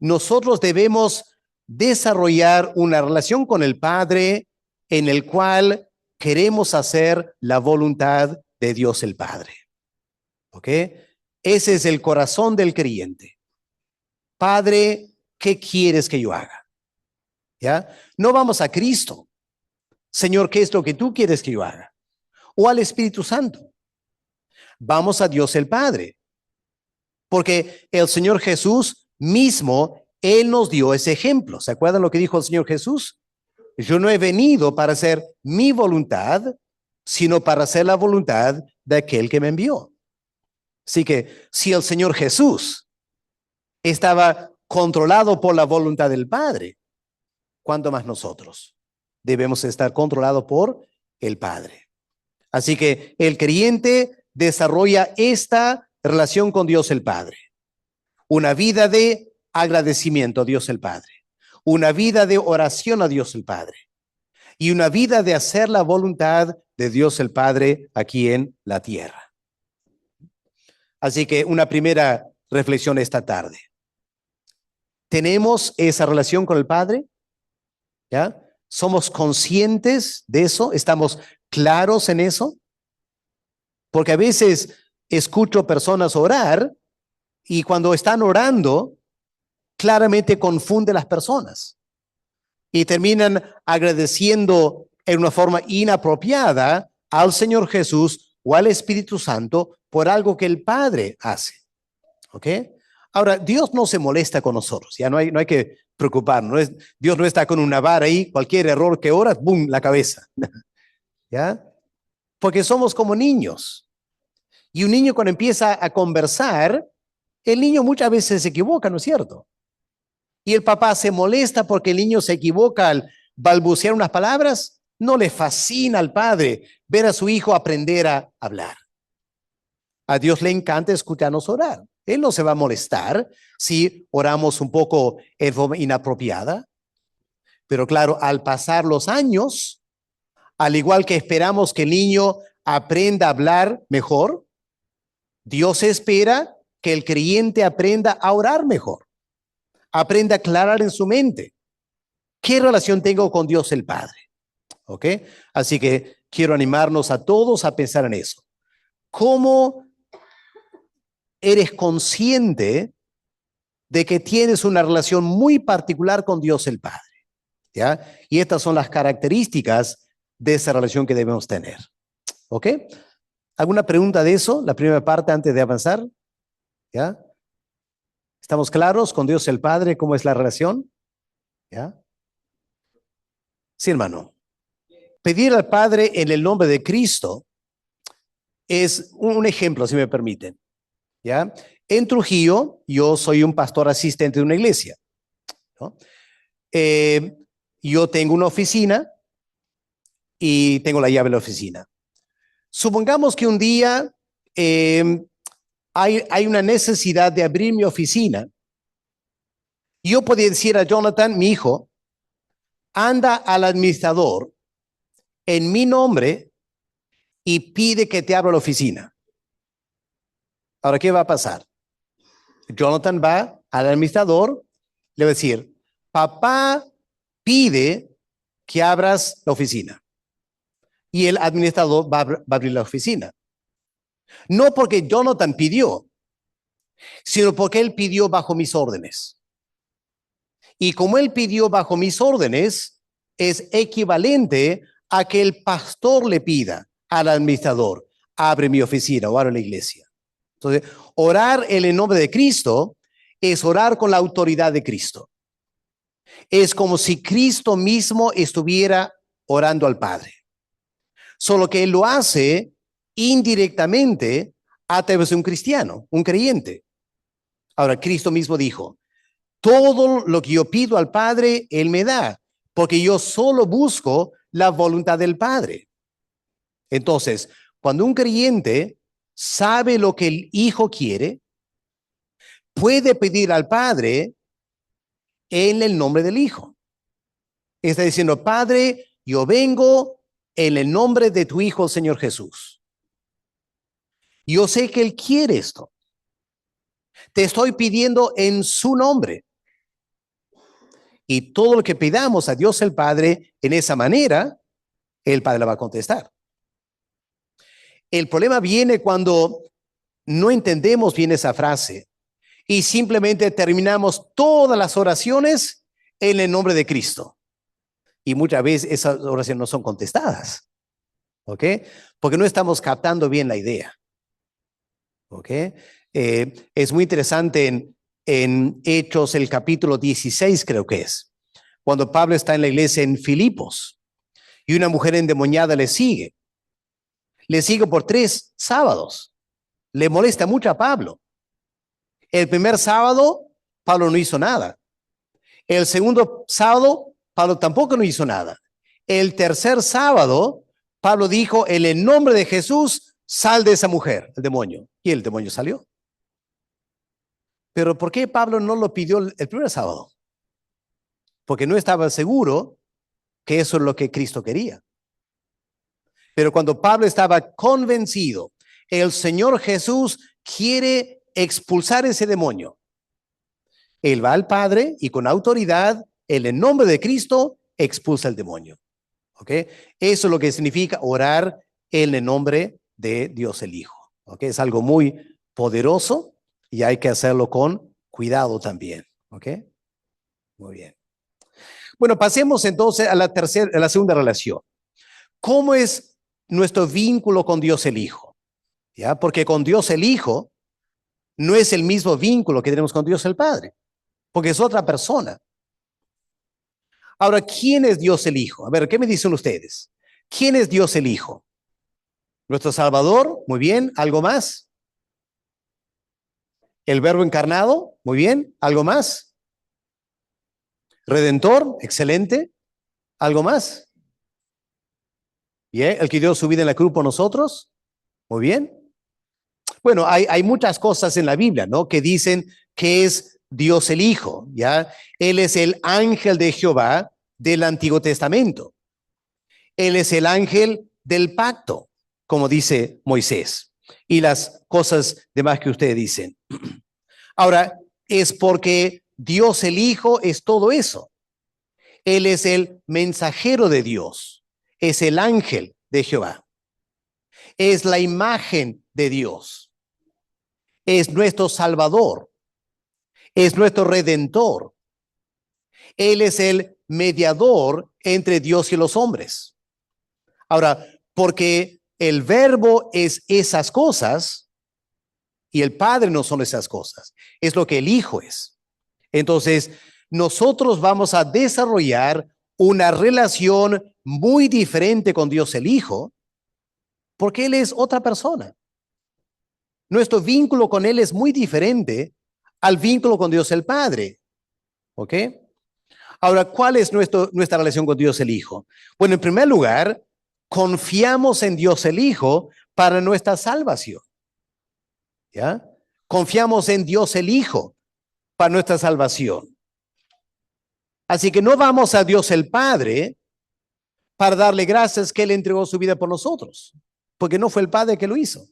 nosotros debemos desarrollar una relación con el Padre en el cual queremos hacer la voluntad de Dios el Padre. ¿Ok? Ese es el corazón del creyente. Padre, ¿qué quieres que yo haga? ¿Ya? No vamos a Cristo. Señor, ¿qué es lo que tú quieres que yo haga? O al Espíritu Santo. Vamos a Dios el Padre. Porque el Señor Jesús mismo, Él nos dio ese ejemplo. ¿Se acuerdan lo que dijo el Señor Jesús? Yo no he venido para hacer mi voluntad, sino para hacer la voluntad de aquel que me envió. Así que si el Señor Jesús estaba controlado por la voluntad del Padre, ¿cuánto más nosotros? Debemos estar controlados por el Padre. Así que el creyente desarrolla esta relación con Dios el Padre. Una vida de agradecimiento a Dios el Padre. Una vida de oración a Dios el Padre. Y una vida de hacer la voluntad de Dios el Padre aquí en la tierra. Así que una primera reflexión esta tarde. ¿Tenemos esa relación con el Padre? ¿Ya? ¿Somos conscientes de eso? ¿Estamos claros en eso? Porque a veces escucho personas orar y cuando están orando, claramente confunde a las personas y terminan agradeciendo en una forma inapropiada al Señor Jesús o al Espíritu Santo por algo que el Padre hace. ¿Ok? Ahora, Dios no se molesta con nosotros, ya no hay que preocuparnos. Dios no está con una vara ahí, cualquier error que oras, ¡boom!, la cabeza. ¿Ya? Porque somos como niños. Y un niño cuando empieza a conversar, el niño muchas veces se equivoca, ¿no es cierto? Y el papá se molesta porque el niño se equivoca al balbucear unas palabras. No le fascina al padre ver a su hijo aprender a hablar. A Dios le encanta escucharnos orar. Él no se va a molestar si oramos un poco en forma inapropiada. Pero claro, al pasar los años, al igual que esperamos que el niño aprenda a hablar mejor, Dios espera que el creyente aprenda a orar mejor. aprenda a aclarar en su mente qué relación tengo con Dios el Padre. ¿Ok? Así que quiero animarnos a todos a pensar en eso. ¿Cómo eres consciente de que tienes una relación muy particular con Dios el Padre? ¿Ya? Y estas son las características de esa relación que debemos tener. ¿Ok? ¿Alguna pregunta de eso? La primera parte antes de avanzar. ¿Ya? ¿Estamos claros con Dios el Padre? ¿Cómo es la relación? ¿Ya? Sí, hermano. Pedir al Padre en el nombre de Cristo es un ejemplo, si me permiten. ¿Ya? En Trujillo, yo soy un pastor asistente de una iglesia, ¿no? Yo tengo una oficina y tengo la llave de la oficina. Supongamos que un día hay una necesidad de abrir mi oficina. Yo podría decir a Jonathan, mi hijo, anda al administrador en mi nombre y pide que te abra la oficina. Ahora, ¿qué va a pasar? Jonathan va al administrador, le va a decir, papá pide que abras la oficina. Y el administrador va a abrir la oficina. No porque Jonathan pidió, sino porque él pidió bajo mis órdenes. Y como él pidió bajo mis órdenes, es equivalente a que el pastor le pida al administrador, abre mi oficina o abre la iglesia. Entonces, orar en el nombre de Cristo es orar con la autoridad de Cristo. Es como si Cristo mismo estuviera orando al Padre. Solo que él lo hace indirectamente a través de un cristiano, un creyente. Ahora, Cristo mismo dijo, todo lo que yo pido al Padre, Él me da, porque yo solo busco la voluntad del Padre. Entonces, cuando un creyente sabe lo que el Hijo quiere, puede pedir al Padre en el nombre del Hijo. Está diciendo, Padre, yo vengo en el nombre de tu Hijo, Señor Jesús. Yo sé que Él quiere esto. Te estoy pidiendo en su nombre. Y todo lo que pidamos a Dios el Padre en esa manera, el Padre la va a contestar. El problema viene cuando no entendemos bien esa frase y simplemente terminamos todas las oraciones en el nombre de Cristo. Y muchas veces esas oraciones no son contestadas. ¿Ok? Porque no estamos captando bien la idea. ¿Ok? Es muy interesante en Hechos, el capítulo 16 creo que es, cuando Pablo está en la iglesia en Filipos y una mujer endemoniada le sigue. Le sigue por 3 sábados. Le molesta mucho a Pablo. El primer sábado, Pablo no hizo nada. El segundo sábado, Pablo tampoco no hizo nada. El tercer sábado, Pablo dijo, en el nombre de Jesús, sal de esa mujer, el demonio. Y el demonio salió. Pero ¿por qué Pablo no lo pidió el primer sábado? Porque no estaba seguro que eso es lo que Cristo quería. Pero cuando Pablo estaba convencido, el Señor Jesús quiere expulsar ese demonio. Él va al Padre y con autoridad, en el nombre de Cristo, expulsa el demonio. ¿Ok? Eso es lo que significa orar en el nombre de Dios el Hijo. ¿Ok? Es algo muy poderoso y hay que hacerlo con cuidado también. ¿Ok? Muy bien. Bueno, pasemos entonces a la segunda relación. ¿Cómo es nuestro vínculo con Dios el Hijo? ¿Ya? Porque con Dios el Hijo no es el mismo vínculo que tenemos con Dios el Padre, porque es otra persona. Ahora, ¿quién es Dios el Hijo? A ver, ¿qué me dicen ustedes? ¿Quién es Dios el Hijo? Nuestro Salvador, muy bien. ¿Algo más? El Verbo encarnado, muy bien. ¿Algo más? Redentor, excelente. ¿Algo más? Bien, el que dio su vida en la cruz por nosotros, muy bien. Bueno, hay muchas cosas en la Biblia, ¿no? Que dicen que es Dios el Hijo, ¿ya? Él es el ángel de Jehová del Antiguo Testamento. Él es el ángel del pacto, como dice Moisés, y las cosas demás que ustedes dicen. Ahora, es porque Dios el Hijo es todo eso. Él es el mensajero de Dios, es el ángel de Jehová, es la imagen de Dios, es nuestro Salvador, es nuestro Redentor. Él es el mediador entre Dios y los hombres. Ahora, porque el Verbo es esas cosas y el Padre no son esas cosas, es lo que el Hijo es. Entonces, nosotros vamos a desarrollar una relación muy diferente con Dios el Hijo, porque Él es otra persona. Nuestro vínculo con Él es muy diferente al vínculo con Dios el Padre. ¿Ok? Ahora, ¿cuál es nuestra relación con Dios el Hijo? Bueno, en primer lugar, confiamos en Dios el Hijo para nuestra salvación. ¿Ya? Confiamos en Dios el Hijo para nuestra salvación. Así que no vamos a Dios el Padre para darle gracias que Él entregó su vida por nosotros, porque no fue el Padre que lo hizo.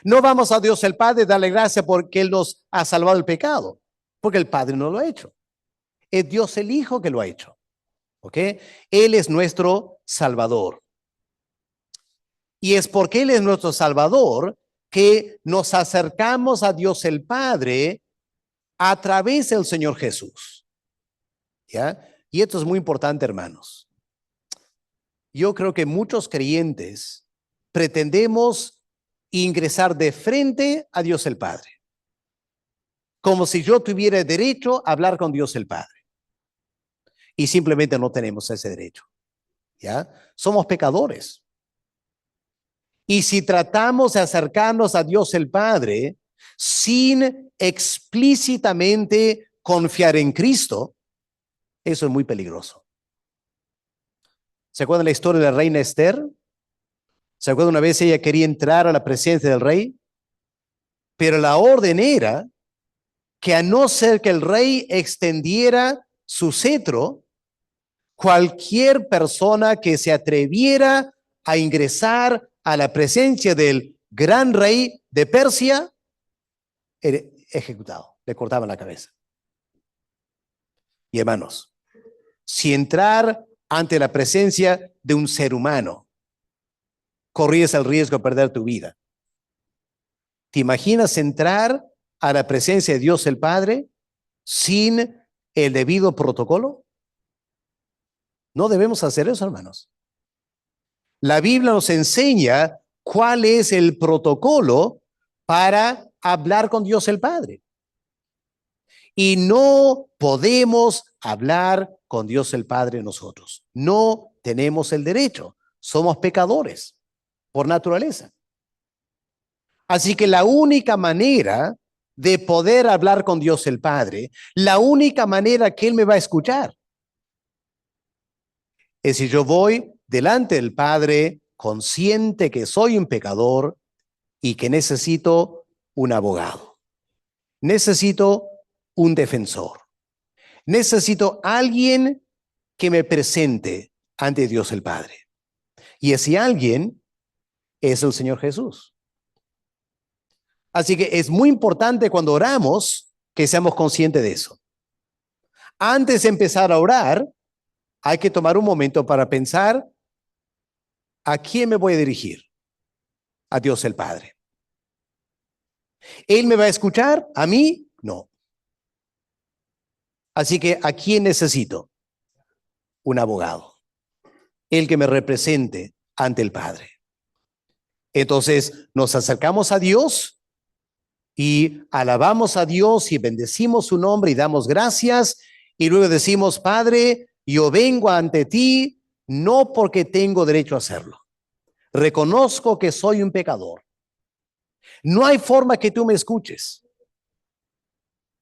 No vamos a Dios el Padre a darle gracias porque Él nos ha salvado del pecado, porque el Padre no lo ha hecho. Es Dios el Hijo que lo ha hecho. ¿Ok? Él es nuestro Salvador. Y es porque Él es nuestro Salvador que nos acercamos a Dios el Padre a través del Señor Jesús. ¿Ya? Y esto es muy importante, hermanos. Yo creo que muchos creyentes pretendemos ingresar de frente a Dios el Padre, como si yo tuviera derecho a hablar con Dios el Padre. Y simplemente no tenemos ese derecho. ¿Ya? Somos pecadores. Y si tratamos de acercarnos a Dios el Padre sin explícitamente confiar en Cristo, eso es muy peligroso. ¿Se acuerdan la historia de la reina Esther? ¿Se acuerdan una vez ella quería entrar a la presencia del rey? Pero la orden era que a no ser que el rey extendiera su cetro, cualquier persona que se atreviera a ingresar a la presencia del gran rey de Persia era ejecutado, le cortaban la cabeza. Y hermanos, si entrar ante la presencia de un ser humano, corrías el riesgo de perder tu vida. ¿Te imaginas entrar a la presencia de Dios el Padre sin el debido protocolo? No debemos hacer eso, hermanos. La Biblia nos enseña cuál es el protocolo para hablar con Dios el Padre. Y no podemos hablar con Dios el Padre nosotros. No tenemos el derecho. Somos pecadores por naturaleza. Así que la única manera de poder hablar con Dios el Padre, la única manera que Él me va a escuchar, es si yo voy delante del Padre consciente que soy un pecador y que necesito un abogado. Necesito un defensor. Necesito alguien que me presente ante Dios el Padre. Y ese alguien es el Señor Jesús. Así que es muy importante cuando oramos que seamos conscientes de eso. Antes de empezar a orar, hay que tomar un momento para pensar ¿a quién me voy a dirigir? A Dios el Padre. ¿Él me va a escuchar? ¿A mí? No. Así que ¿a quién necesito? Un abogado. El que me represente ante el Padre. Entonces nos acercamos a Dios y alabamos a Dios y bendecimos su nombre y damos gracias y luego decimos, Padre, yo vengo ante ti no porque tengo derecho a hacerlo. Reconozco que soy un pecador. No hay forma que tú me escuches,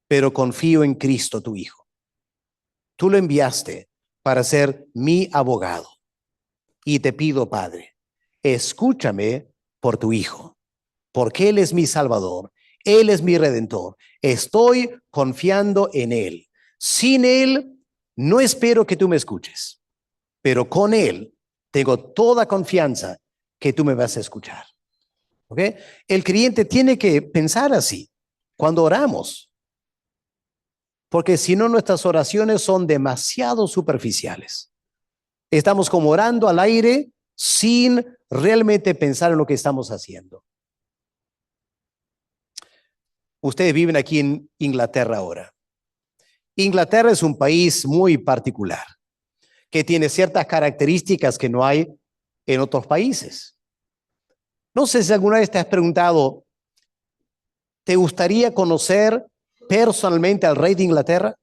pero confío en Cristo, tu Hijo. Tú lo enviaste para ser mi abogado. Y te pido, Padre, escúchame por tu Hijo, porque Él es mi Salvador, Él es mi Redentor. Estoy confiando en Él. Sin Él, no espero que tú me escuches, pero con Él tengo toda confianza que tú me vas a escuchar. ¿Ok? El creyente tiene que pensar así cuando oramos. Porque si no, nuestras oraciones son demasiado superficiales. Estamos como orando al aire sin realmente pensar en lo que estamos haciendo. Ustedes viven aquí en Inglaterra ahora. Inglaterra es un país muy particular, que tiene ciertas características que no hay en otros países. No sé si alguna vez te has preguntado, ¿te gustaría conocer personalmente al rey de Inglaterra?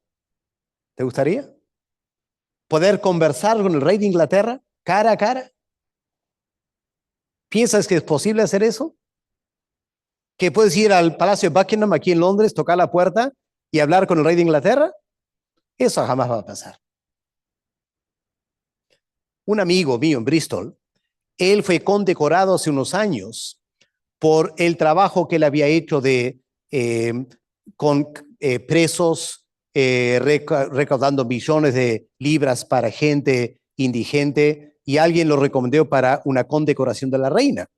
¿Te gustaría? ¿Poder conversar con el rey de Inglaterra cara a cara? ¿Piensas que es posible hacer eso? ¿Que puedes ir al Palacio de Buckingham aquí en Londres, tocar la puerta y hablar con el rey de Inglaterra? Eso jamás va a pasar. Un amigo mío en Bristol, él fue condecorado hace unos años por el trabajo que él había hecho con presos, recaudando millones de libras para gente indigente, y alguien lo recomendó para una condecoración de la reina.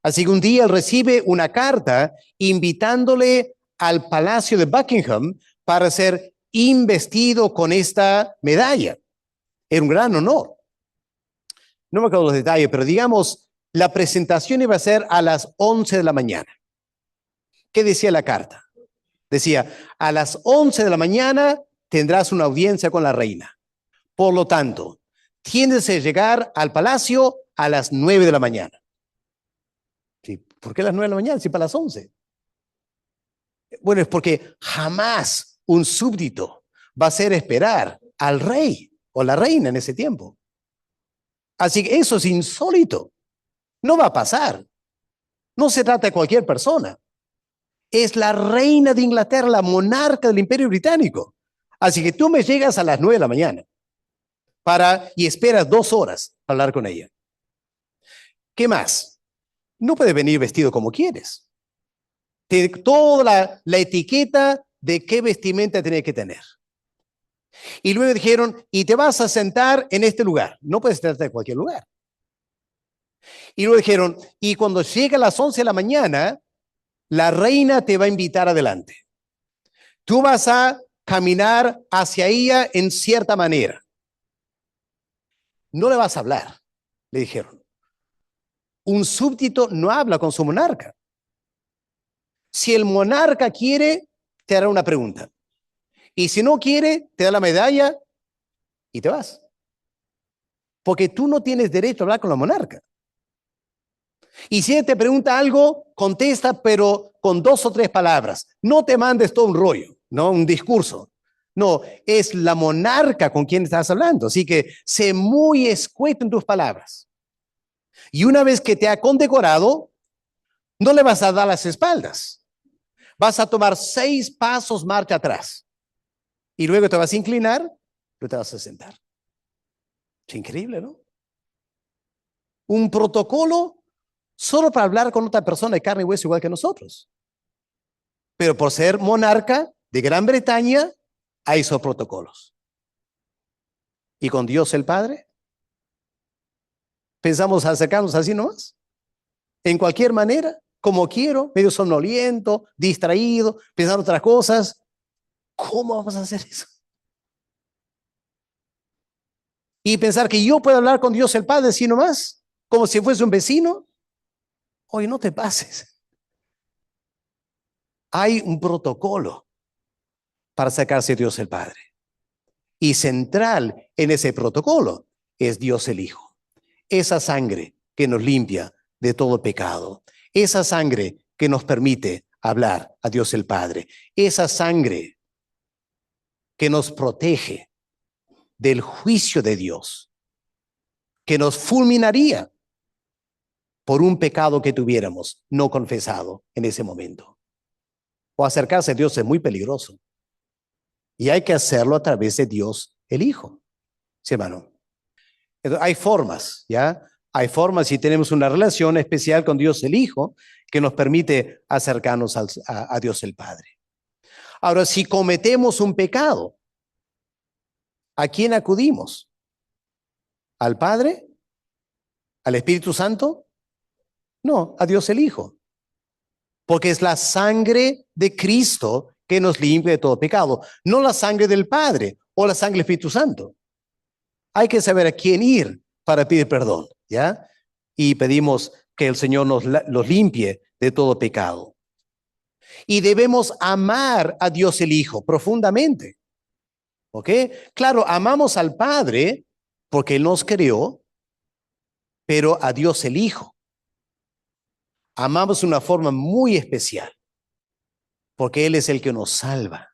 Así que un día él recibe una carta invitándole al Palacio de Buckingham para ser investido con esta medalla. Era un gran honor. No me acuerdo los detalles, pero digamos, la presentación iba a ser a las 11 de la mañana. ¿Qué decía la carta? Decía, a las 11 de la mañana tendrás una audiencia con la reina. Por lo tanto, tienes que llegar al palacio a las 9 de la mañana. Sí, ¿por qué a las 9 de la mañana? Si para las 11. Bueno, es porque jamás un súbdito va a hacer esperar al rey o la reina en ese tiempo. Así que eso es insólito. No va a pasar. No se trata de cualquier persona. Es la reina de Inglaterra, la monarca del Imperio Británico. Así que tú me llegas a las 9 de la mañana y esperas 2 horas para hablar con ella. ¿Qué más? No puedes venir vestido como quieres. Toda la etiqueta de qué vestimenta tenés que tener. Y luego dijeron, y te vas a sentar en este lugar. No puedes sentarte en cualquier lugar. Y luego dijeron, y cuando llegue a las 11 de la mañana, la reina te va a invitar adelante. Tú vas a caminar hacia ella en cierta manera. No le vas a hablar, le dijeron. Un súbdito no habla con su monarca. Si el monarca quiere, te hará una pregunta. Y si no quiere, te da la medalla y te vas. Porque tú no tienes derecho a hablar con la monarca. Y si él te pregunta algo, contesta, pero con 2 o 3 palabras. No te mandes todo un rollo, no un discurso. No, es la monarca con quien estás hablando. Así que sé muy escueto en tus palabras. Y una vez que te ha condecorado, no le vas a dar las espaldas. Vas a tomar 6 pasos marcha atrás. Y luego te vas a inclinar, pero te vas a sentar. Es increíble, ¿no? Un protocolo solo para hablar con otra persona de carne y hueso igual que nosotros. Pero por ser monarca de Gran Bretaña, hay esos protocolos. ¿Y con Dios el Padre? ¿Pensamos acercarnos así nomás? En cualquier manera, como quiero, medio somnoliento, distraído, pensando otras cosas. ¿Cómo vamos a hacer eso? Y pensar que yo puedo hablar con Dios el Padre así nomás, como si fuese un vecino. Oye, no te pases. Hay un protocolo para acercarse a Dios el Padre. Y central en ese protocolo es Dios el Hijo. Esa sangre que nos limpia de todo pecado. Esa sangre que nos permite hablar a Dios el Padre. Esa sangre que nos protege del juicio de Dios, que nos fulminaría por un pecado que tuviéramos no confesado en ese momento. O acercarse a Dios es muy peligroso. Y hay que hacerlo a través de Dios el Hijo. ¿Sí, hermano? Entonces, hay formas, ¿ya? Hay formas si tenemos una relación especial con Dios el Hijo que nos permite acercarnos a Dios el Padre. Ahora, si cometemos un pecado, ¿a quién acudimos? ¿Al Padre? ¿Al Espíritu Santo? No, a Dios el Hijo. Porque es la sangre de Cristo que nos limpia de todo pecado. No la sangre del Padre o la sangre del Espíritu Santo. Hay que saber a quién ir para pedir perdón, ¿ya? Y pedimos que el Señor los limpie de todo pecado. Y debemos amar a Dios el Hijo profundamente, ¿ok? Claro, amamos al Padre porque Él nos creó, pero a Dios el Hijo amamos de una forma muy especial, porque Él es el que nos salva.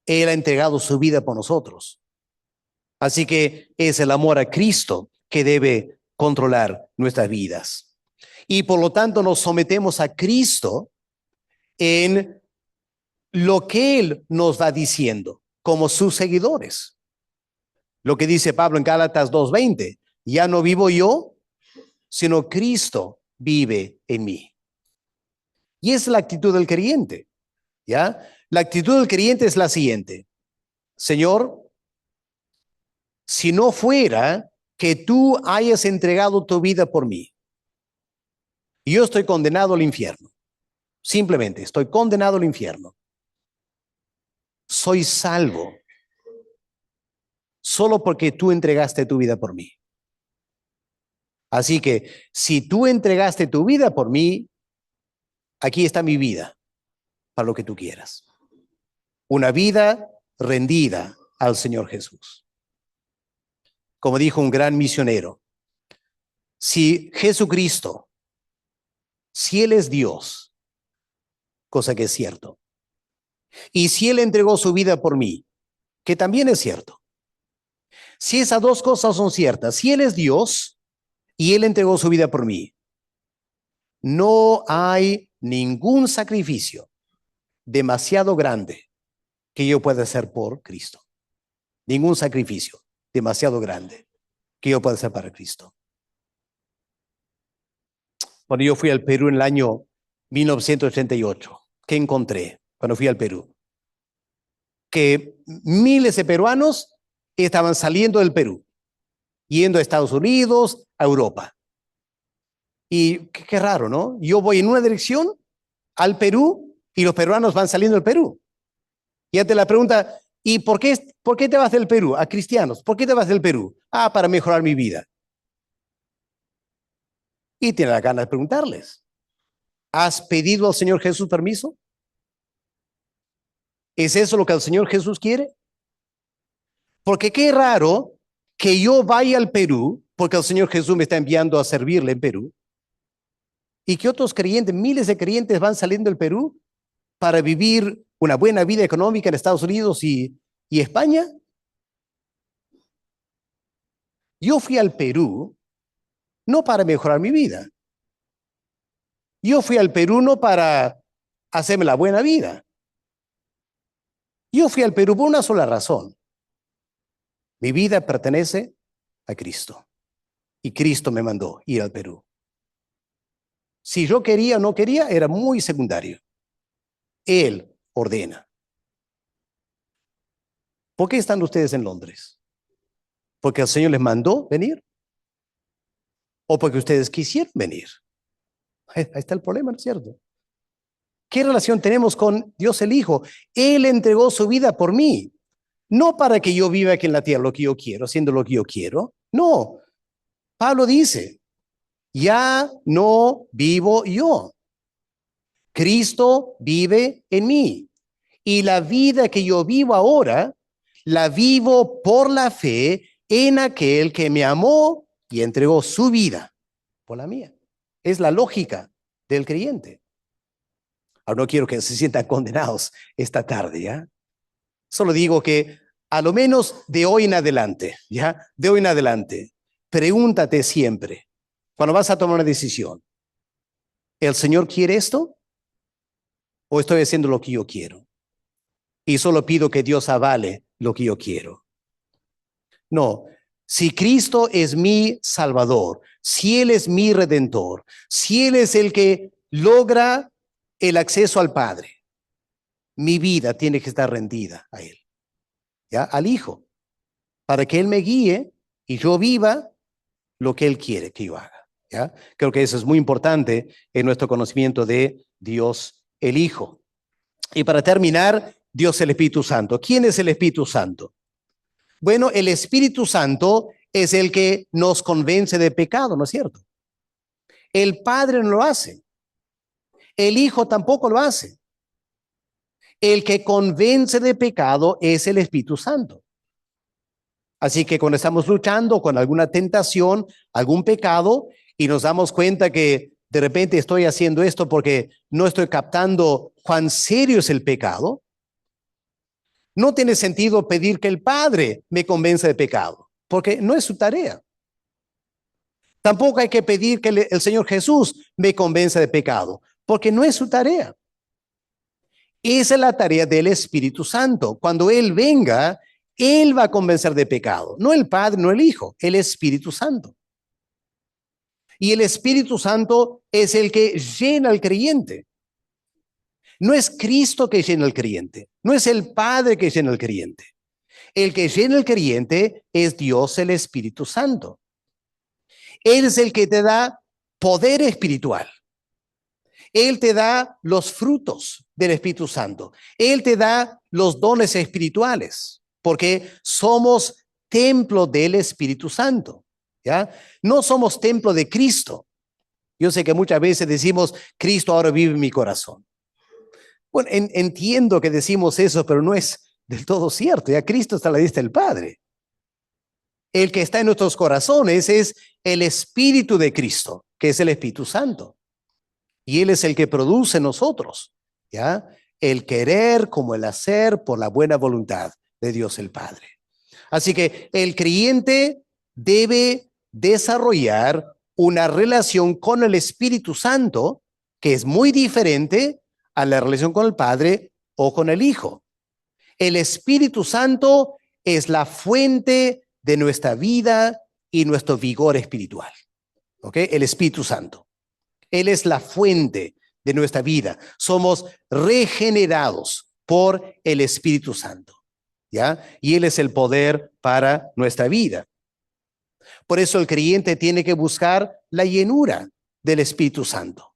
Él ha entregado su vida por nosotros. Así que es el amor a Cristo que debe controlar nuestras vidas. Y por lo tanto nos sometemos a Cristo en lo que Él nos va diciendo como sus seguidores. Lo que dice Pablo en Gálatas 2:20, ya no vivo yo, sino Cristo vive en mí. Y es la actitud del creyente, ¿ya? La actitud del creyente es la siguiente: Señor, si no fuera que tú hayas entregado tu vida por mí, yo estoy condenado al infierno. Simplemente estoy condenado al infierno. Soy salvo solo porque tú entregaste tu vida por mí. Así que si tú entregaste tu vida por mí, aquí está mi vida para lo que tú quieras. Una vida rendida al Señor Jesús. Como dijo un gran misionero, si Jesucristo, si Él es Dios, cosa que es cierto, y si Él entregó su vida por mí, que también es cierto, si esas dos cosas son ciertas, si Él es Dios y Él entregó su vida por mí, no hay ningún sacrificio demasiado grande que yo pueda hacer por Cristo. Ningún sacrificio demasiado grande que yo pueda hacer para Cristo. Cuando yo fui al Perú en el año 1988, ¿qué encontré cuando fui al Perú? Que miles de peruanos estaban saliendo del Perú, yendo a Estados Unidos, a Europa. Y qué raro, ¿no? Yo voy en una dirección al Perú y los peruanos van saliendo del Perú. Y ante la pregunta, ¿y por qué te vas del Perú? A cristianos, ¿por qué te vas del Perú? Ah, para mejorar mi vida. Y tiene la gana de preguntarles, ¿has pedido al Señor Jesús permiso? ¿Es eso lo que el Señor Jesús quiere? Porque qué raro que yo vaya al Perú, porque el Señor Jesús me está enviando a servirle en Perú, y que otros creyentes, miles de creyentes van saliendo del Perú para vivir una buena vida económica en Estados Unidos y España. Yo fui al Perú no para mejorar mi vida. Yo fui al Perú no para hacerme la buena vida. Yo fui al Perú por una sola razón. Mi vida pertenece a Cristo. Y Cristo me mandó ir al Perú. Si yo quería o no quería, era muy secundario. Él ordena. ¿Por qué están ustedes en Londres? ¿Porque el Señor les mandó venir? ¿O porque ustedes quisieron venir? Ahí está el problema, ¿no es cierto? ¿Qué relación tenemos con Dios el Hijo? Él entregó su vida por mí. No para que yo viva aquí en la tierra lo que yo quiero, haciendo lo que yo quiero. No. Pablo dice, ya no vivo yo. Cristo vive en mí. Y la vida que yo vivo ahora, la vivo por la fe en aquel que me amó y entregó su vida por la mía. Es la lógica del creyente. Ahora no quiero que se sientan condenados esta tarde, ¿ya? Solo digo que a lo menos de hoy en adelante, ¿ya? De hoy en adelante, pregúntate siempre, cuando vas a tomar una decisión, ¿el Señor quiere esto? ¿O estoy haciendo lo que yo quiero? Y solo pido que Dios avale lo que yo quiero. No, si Cristo es mi Salvador, si Él es mi Redentor, si Él es el que logra el acceso al Padre, mi vida tiene que estar rendida a Él, ¿ya? Al Hijo, para que Él me guíe y yo viva lo que Él quiere que yo haga, ¿ya? Creo que eso es muy importante en nuestro conocimiento de Dios el Hijo. Y para terminar, Dios el Espíritu Santo. ¿Quién es el Espíritu Santo? Bueno, el Espíritu Santo es el que nos convence de pecado, ¿no es cierto? El Padre no lo hace. El Hijo tampoco lo hace. El que convence de pecado es el Espíritu Santo. Así que cuando estamos luchando con alguna tentación, algún pecado, y nos damos cuenta que de repente estoy haciendo esto porque no estoy captando cuán serio es el pecado, no tiene sentido pedir que el Padre me convenza de pecado, porque no es su tarea. Tampoco hay que pedir que el Señor Jesús me convenza de pecado, porque no es su tarea. Esa es la tarea del Espíritu Santo. Cuando Él venga, Él va a convencer de pecado. No el Padre, no el Hijo, el Espíritu Santo. Y el Espíritu Santo es el que llena al creyente. No es Cristo que llena al creyente. No es el Padre que llena al creyente. El que llena al creyente es Dios, el Espíritu Santo. Él es el que te da poder espiritual. Él te da los frutos del Espíritu Santo. Él te da los dones espirituales, porque somos templo del Espíritu Santo, ¿ya? No somos templo de Cristo. Yo sé que muchas veces decimos, Cristo ahora vive en mi corazón. Bueno, entiendo que decimos eso, pero no es del todo cierto. Ya Cristo está a la diestra del Padre. El que está en nuestros corazones es el Espíritu de Cristo, que es el Espíritu Santo. Y Él es el que produce en nosotros, ¿ya? El querer como el hacer por la buena voluntad de Dios el Padre. Así que el creyente debe desarrollar una relación con el Espíritu Santo que es muy diferente a la relación con el Padre o con el Hijo. El Espíritu Santo es la fuente de nuestra vida y nuestro vigor espiritual. ¿Ok? El Espíritu Santo. Él es la fuente de nuestra vida. Somos regenerados por el Espíritu Santo, ¿ya? Y Él es el poder para nuestra vida. Por eso el creyente tiene que buscar la llenura del Espíritu Santo.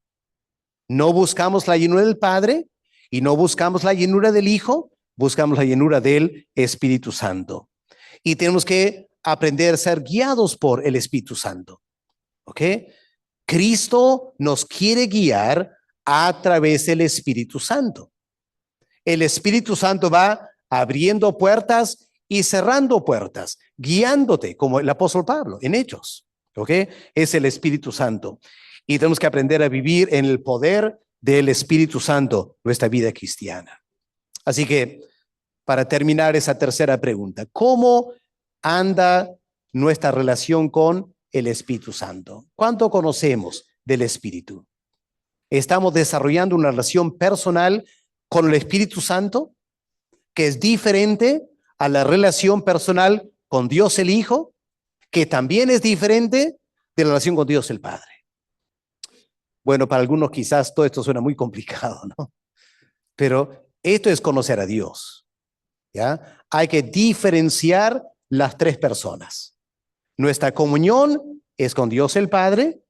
No buscamos la llenura del Padre y no buscamos la llenura del Hijo, buscamos la llenura del Espíritu Santo. Y tenemos que aprender a ser guiados por el Espíritu Santo, ¿ok? Cristo nos quiere guiar a través del Espíritu Santo. El Espíritu Santo va abriendo puertas y cerrando puertas, guiándote, como el apóstol Pablo en Hechos. ¿Ok? Es el Espíritu Santo. Y tenemos que aprender a vivir en el poder del Espíritu Santo, nuestra vida cristiana. Así que, para terminar esa tercera pregunta, ¿cómo anda nuestra relación con el Espíritu Santo? ¿Cuánto conocemos del Espíritu? ¿Estamos desarrollando una relación personal con el Espíritu Santo que es diferente a la relación personal con Dios el Hijo, que también es diferente de la relación con Dios el Padre? Bueno, para algunos quizás todo esto suena muy complicado, ¿no? Pero esto es conocer a Dios, ¿ya? Hay que diferenciar las tres personas. Nuestra comunión es con Dios el Padre,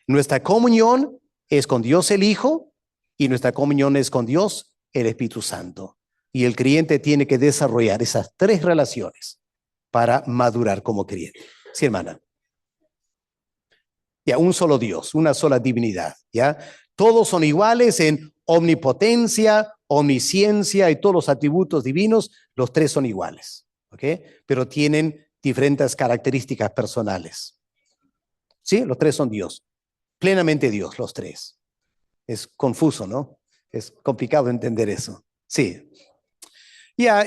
nuestra comunión es con Dios el Hijo y nuestra comunión es con Dios el Espíritu Santo. Y el creyente tiene que desarrollar esas tres relaciones para madurar como creyente. Sí, hermana. Ya, un solo Dios, una sola divinidad, ¿ya? Todos son iguales en omnipotencia, omnisciencia y todos los atributos divinos, los tres son iguales, ¿ok? Pero tienen diferentes características personales. ¿Sí? Los tres son Dios, plenamente Dios, los tres. Es confuso, ¿no? Es complicado entender eso. Sí. Ya,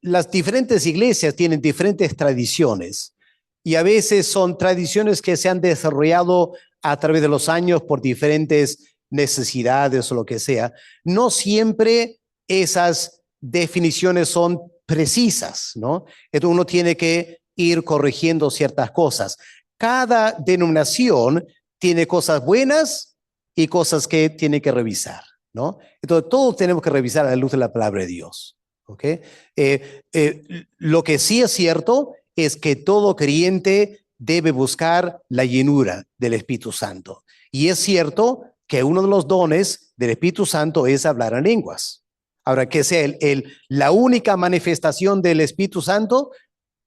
las diferentes iglesias tienen diferentes tradiciones y a veces son tradiciones que se han desarrollado a través de los años por diferentes necesidades o lo que sea. No siempre esas definiciones son precisas, ¿no? Entonces uno tiene que ir corrigiendo ciertas cosas. Cada denominación tiene cosas buenas y cosas que tiene que revisar, ¿no? Entonces todos tenemos que revisar a la luz de la palabra de Dios. ¿Ok? Lo que sí es cierto es que todo creyente debe buscar la llenura del Espíritu Santo. Y es cierto que uno de los dones del Espíritu Santo es hablar en lenguas. Ahora, que sea la única manifestación del Espíritu Santo,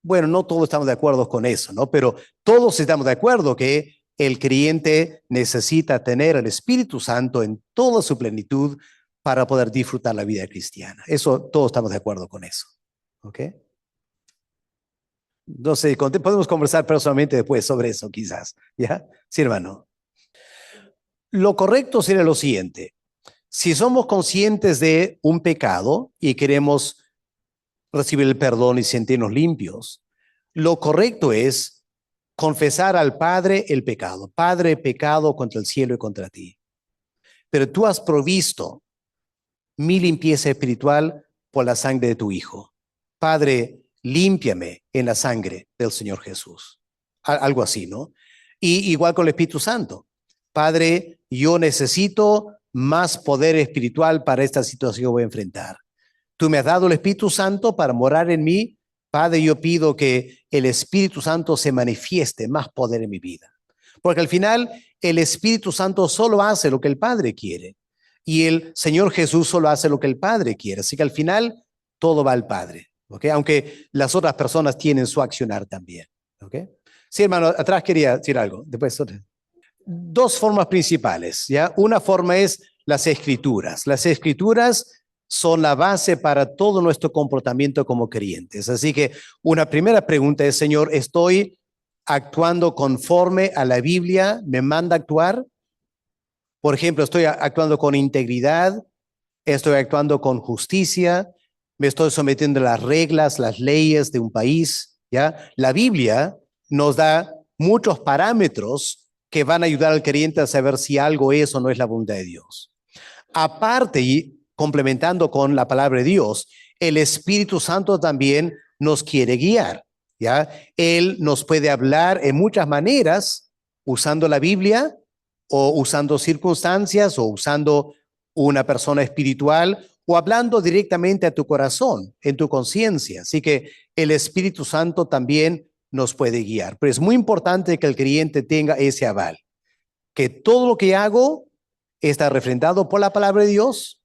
bueno, no todos estamos de acuerdo con eso, ¿no? Pero todos estamos de acuerdo que el creyente necesita tener el Espíritu Santo en toda su plenitud para poder disfrutar la vida cristiana. Eso, todos estamos de acuerdo con eso. ¿Ok? No sé, podemos conversar personalmente después sobre eso, quizás. ¿Ya? Sí, hermano. Lo correcto sería lo siguiente. Si somos conscientes de un pecado y queremos recibir el perdón y sentirnos limpios, lo correcto es confesar al Padre el pecado. Padre, he pecado contra el cielo y contra ti. Pero tú has provisto mi limpieza espiritual por la sangre de tu Hijo. Padre, límpiame en la sangre del Señor Jesús. Algo así, ¿no? Y igual con el Espíritu Santo. Padre, yo necesito más poder espiritual para esta situación que voy a enfrentar. Tú me has dado el Espíritu Santo para morar en mí. Padre, yo pido que el Espíritu Santo se manifieste más poder en mi vida. Porque al final el Espíritu Santo solo hace lo que el Padre quiere. Y el Señor Jesús solo hace lo que el Padre quiere. Así que al final todo va al Padre. ¿Okay? Aunque las otras personas tienen su accionar también. ¿Okay? Sí, hermano, atrás quería decir algo. Después otra. Dos formas principales. ¿Ya? Una forma es las Escrituras. Las Escrituras son la base para todo nuestro comportamiento como creyentes. Así que una primera pregunta es, Señor, ¿estoy actuando conforme a la Biblia me manda a actuar? Por ejemplo, estoy actuando con integridad, estoy actuando con justicia, me estoy sometiendo a las reglas, las leyes de un país, ¿ya? La Biblia nos da muchos parámetros que van a ayudar al creyente a saber si algo es o no es la voluntad de Dios. Aparte, y complementando con la palabra de Dios, el Espíritu Santo también nos quiere guiar, ¿ya? Él nos puede hablar en muchas maneras usando la Biblia o usando circunstancias o usando una persona espiritual o hablando directamente a tu corazón, en tu conciencia. Así que el Espíritu Santo también nos puede guiar. Pero es muy importante que el creyente tenga ese aval, que todo lo que hago está refrendado por la palabra de Dios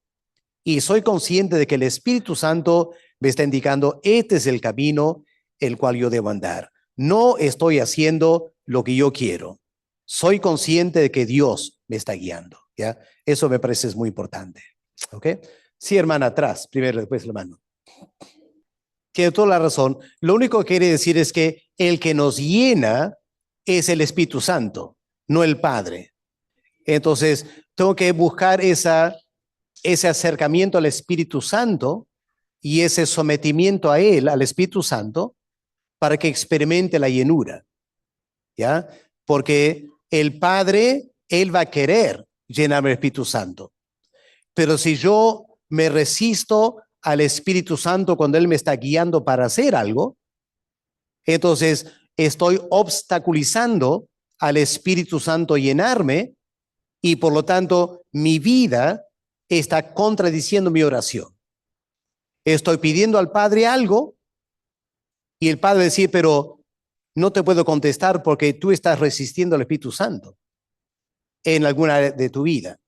y soy consciente de que el Espíritu Santo me está indicando, este es el camino el cual yo debo andar. No estoy haciendo lo que yo quiero. Soy consciente de que Dios me está guiando. ¿Ya? Eso me parece es muy importante. ¿Ok? Sí, hermana, atrás, primero, después la mano. Tiene toda la razón. Lo único que quiere decir es que el que nos llena es el Espíritu Santo, no el Padre. Entonces, tengo que buscar ese acercamiento al Espíritu Santo y ese sometimiento a Él, al Espíritu Santo, para que experimente la llenura, ¿ya? Porque el Padre, Él va a querer llenarme el Espíritu Santo. Pero si yo me resisto al Espíritu Santo cuando Él me está guiando para hacer algo, entonces estoy obstaculizando al Espíritu Santo llenarme y por lo tanto mi vida está contradiciendo mi oración. Estoy pidiendo al Padre algo y el Padre dice, pero no te puedo contestar porque tú estás resistiendo al Espíritu Santo en alguna área de tu vida,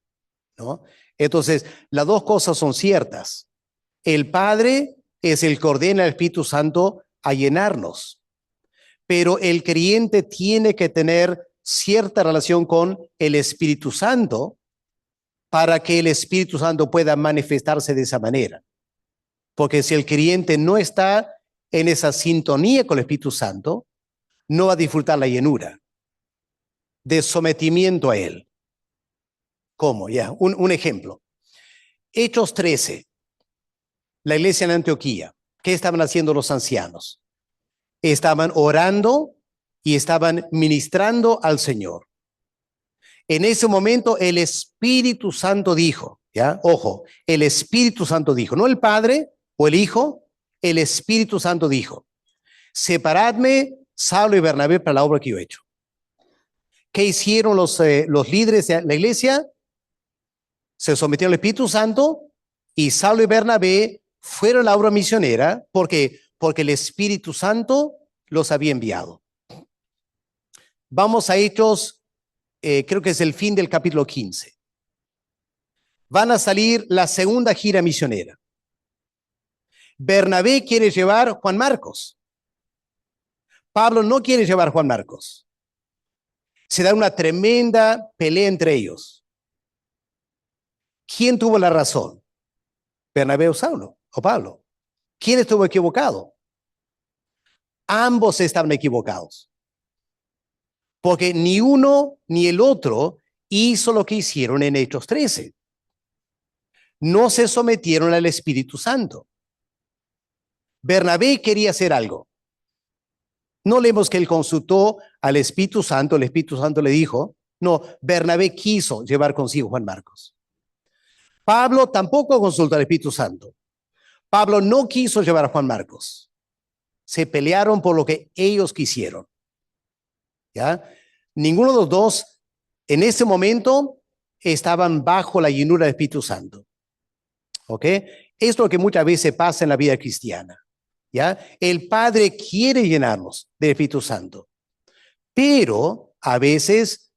¿no? Entonces, las dos cosas son ciertas. El Padre es el que ordena al Espíritu Santo a llenarnos, pero el creyente tiene que tener cierta relación con el Espíritu Santo para que el Espíritu Santo pueda manifestarse de esa manera. Porque si el creyente no está en esa sintonía con el Espíritu Santo, no va a disfrutar la llenura de sometimiento a Él. ¿Cómo? Ya, un ejemplo. Hechos 13, la iglesia en Antioquía. ¿Qué estaban haciendo los ancianos? Estaban orando y estaban ministrando al Señor. En ese momento el Espíritu Santo dijo, ¿ya? Ojo, el Espíritu Santo dijo, no el Padre o el Hijo, el Espíritu Santo dijo, separadme Saulo y Bernabé para la obra que yo he hecho. ¿Qué hicieron los líderes de la iglesia? Se sometieron al Espíritu Santo y Saulo y Bernabé fueron a la obra misionera porque el Espíritu Santo los había enviado. Vamos a Hechos, creo que es el fin del capítulo 15. Van a salir la segunda gira misionera. Bernabé quiere llevar Juan Marcos. Pablo no quiere llevar Juan Marcos. Se da una tremenda pelea entre ellos. ¿Quién tuvo la razón? ¿Bernabé o Saulo o Pablo? ¿Quién estuvo equivocado? Ambos estaban equivocados. Porque ni uno ni el otro hizo lo que hicieron en Hechos 13. No se sometieron al Espíritu Santo. Bernabé quería hacer algo. No leemos que él consultó al Espíritu Santo, el Espíritu Santo le dijo, no, Bernabé quiso llevar consigo Juan Marcos. Pablo tampoco consultó al Espíritu Santo. Pablo no quiso llevar a Juan Marcos. Se pelearon por lo que ellos quisieron. ¿Ya? Ninguno de los dos en ese momento estaban bajo la llenura del Espíritu Santo. ¿Ok? Esto es lo que muchas veces pasa en la vida cristiana. ¿Ya? El Padre quiere llenarnos del Espíritu Santo, pero a veces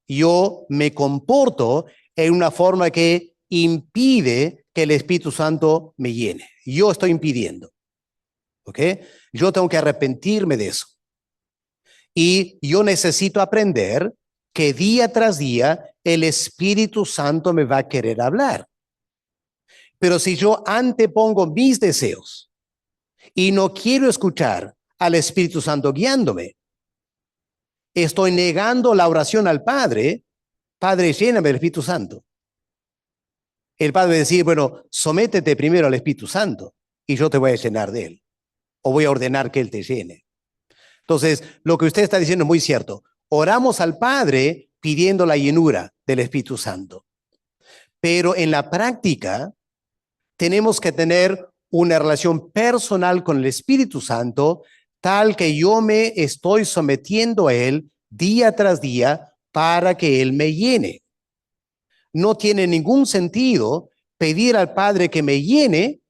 yo me comporto en una forma que impide que el Espíritu Santo me llene. Yo estoy impidiendo. ¿Ok? Yo tengo que arrepentirme de eso. Y yo necesito aprender que día tras día el Espíritu Santo me va a querer hablar. Pero si yo antepongo mis deseos y no quiero escuchar al Espíritu Santo guiándome, estoy negando la oración al Padre. Padre, lléname del Espíritu Santo. El Padre va a decir, bueno, sométete primero al Espíritu Santo y yo te voy a llenar de él. O voy a ordenar que él te llene. Entonces, lo que usted está diciendo es muy cierto. Oramos al Padre pidiendo la llenura del Espíritu Santo. Pero en la práctica, tenemos que tener una relación personal con el Espíritu Santo, tal que yo me estoy sometiendo a él día tras día para que él me llene. No tiene ningún sentido pedir al Padre que me llene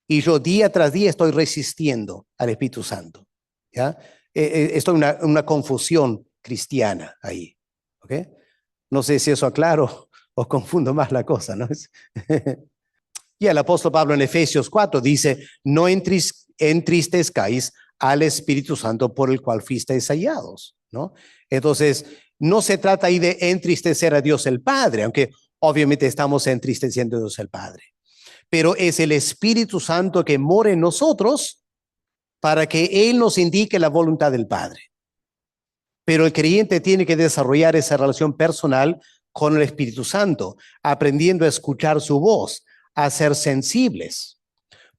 y yo día tras día estoy resistiendo al Espíritu Santo. ¿Ya? Esto es una confusión cristiana ahí. ¿Ok? No sé si eso aclaro o confundo más la cosa, ¿no? Y el apóstol Pablo en Efesios 4 dice, no entristezcáis al Espíritu Santo por el cual fuisteis sellados, ¿no? Entonces, no se trata ahí de entristecer a Dios el Padre, aunque obviamente estamos entristeciendo a Dios el Padre. Pero es el Espíritu Santo que mora en nosotros para que Él nos indique la voluntad del Padre. Pero el creyente tiene que desarrollar esa relación personal con el Espíritu Santo, aprendiendo a escuchar su voz, a ser sensibles.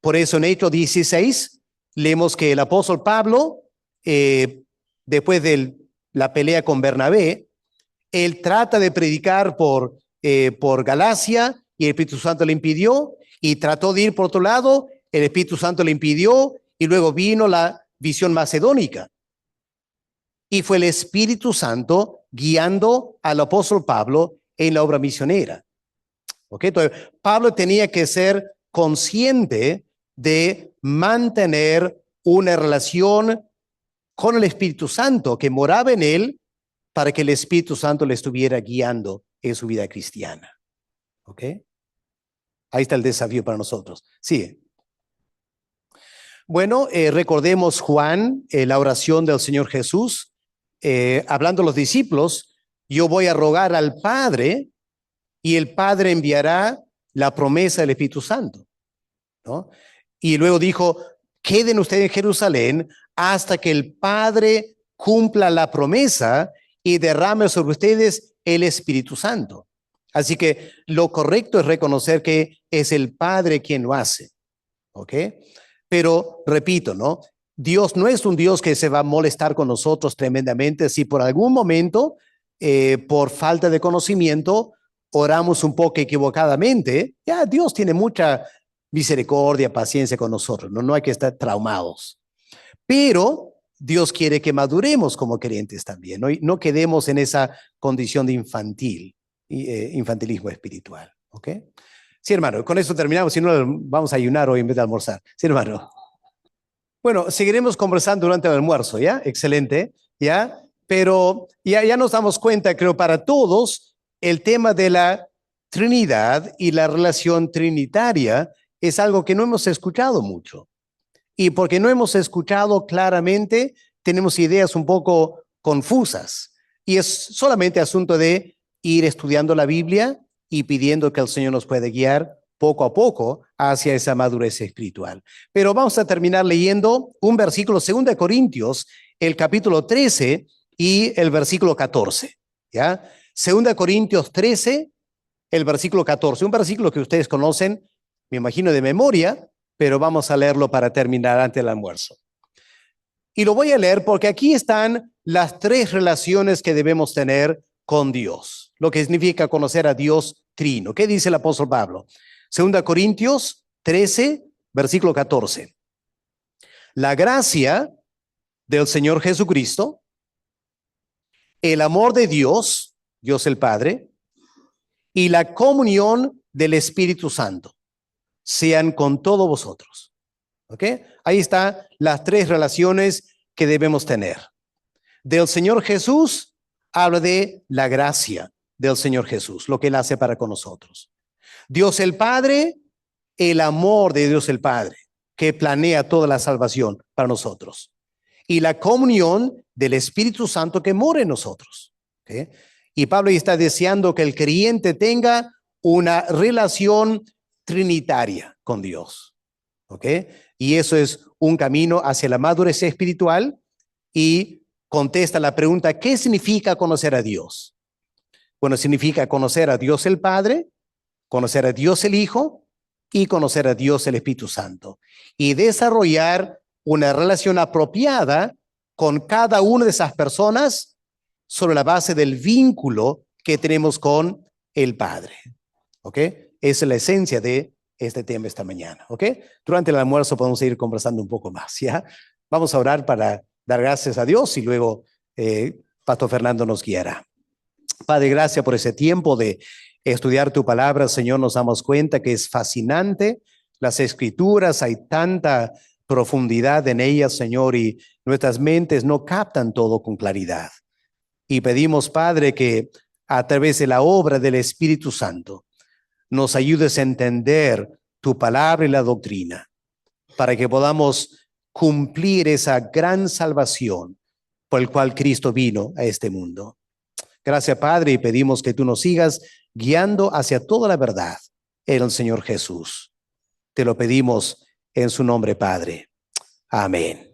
Por eso en Hechos 16 leemos que el apóstol Pablo, después de la pelea con Bernabé, él trata de predicar por Galacia y el Espíritu Santo le impidió, y trató de ir por otro lado, el Espíritu Santo le impidió, y luego vino la visión macedónica. Y fue el Espíritu Santo guiando al apóstol Pablo en la obra misionera. ¿Okay? Entonces, Pablo tenía que ser consciente de mantener una relación con el Espíritu Santo que moraba en él para que el Espíritu Santo le estuviera guiando en su vida cristiana. ¿Ok? Ahí está el desafío para nosotros. Sí. Bueno, recordemos Juan, la oración del Señor Jesús, hablando a los discípulos, yo voy a rogar al Padre y el Padre enviará la promesa del Espíritu Santo, ¿no? Y luego dijo, queden ustedes en Jerusalén hasta que el Padre cumpla la promesa y derrame sobre ustedes el Espíritu Santo. Así que lo correcto es reconocer que es el Padre quien lo hace, ¿ok? Pero repito, ¿no? Dios no es un Dios que se va a molestar con nosotros tremendamente si por algún momento, por falta de conocimiento, oramos un poco equivocadamente. Ya Dios tiene mucha misericordia, paciencia con nosotros, ¿no? No hay que estar traumados. Pero Dios quiere que maduremos como creyentes también, ¿no? Y no quedemos en esa condición de infantilismo espiritual, ¿ok? Sí, hermano, con eso terminamos, si no vamos a ayunar hoy en vez de almorzar. Sí, hermano. Bueno, seguiremos conversando durante el almuerzo, ¿ya? Excelente, ¿ya? Pero ya nos damos cuenta, creo, para todos, el tema de la Trinidad y la relación trinitaria es algo que no hemos escuchado mucho. Y porque no hemos escuchado claramente, tenemos ideas un poco confusas. Y es solamente asunto de ir estudiando la Biblia y pidiendo que el Señor nos pueda guiar poco a poco hacia esa madurez espiritual. Pero vamos a terminar leyendo un versículo, 2 Corintios, el capítulo 13 y el versículo 14. ¿Ya? 2 Corintios 13, el versículo 14, un versículo que ustedes conocen, me imagino de memoria, pero vamos a leerlo para terminar antes del almuerzo. Y lo voy a leer porque aquí están las tres relaciones que debemos tener con Dios, lo que significa conocer a Dios trino. ¿Qué dice el apóstol Pablo? 2 Corintios 13, versículo 14. La gracia del Señor Jesucristo, el amor de Dios, Dios el Padre, y la comunión del Espíritu Santo sean con todos vosotros. ¿Ok? Ahí están las tres relaciones que debemos tener. Del Señor Jesús habla de la gracia del Señor Jesús, lo que Él hace para con nosotros. Dios el Padre, el amor de Dios el Padre, que planea toda la salvación para nosotros. Y la comunión del Espíritu Santo que mora en nosotros. ¿Ok? Y Pablo está deseando que el creyente tenga una relación trinitaria con Dios. ¿Ok? Y eso es un camino hacia la madurez espiritual y contesta la pregunta, ¿qué significa conocer a Dios? Bueno, significa conocer a Dios el Padre, conocer a Dios el Hijo y conocer a Dios el Espíritu Santo. Y desarrollar una relación apropiada con cada una de esas personas sobre la base del vínculo que tenemos con el Padre. ¿Ok? Esa es la esencia de este tema esta mañana. ¿Ok? Durante el almuerzo podemos seguir conversando un poco más. ¿Ya? Vamos a orar para dar gracias a Dios y luego Pastor Fernando nos guiará. Padre, gracias por ese tiempo de estudiar tu palabra, Señor. Nos damos cuenta que es fascinante las escrituras, hay tanta profundidad en ellas, Señor, y nuestras mentes no captan todo con claridad. Y pedimos, Padre, que a través de la obra del Espíritu Santo nos ayudes a entender tu palabra y la doctrina, para que podamos cumplir esa gran salvación por el cual Cristo vino a este mundo. Gracias, Padre, y pedimos que tú nos sigas guiando hacia toda la verdad en el Señor Jesús. Te lo pedimos en su nombre, Padre. Amén.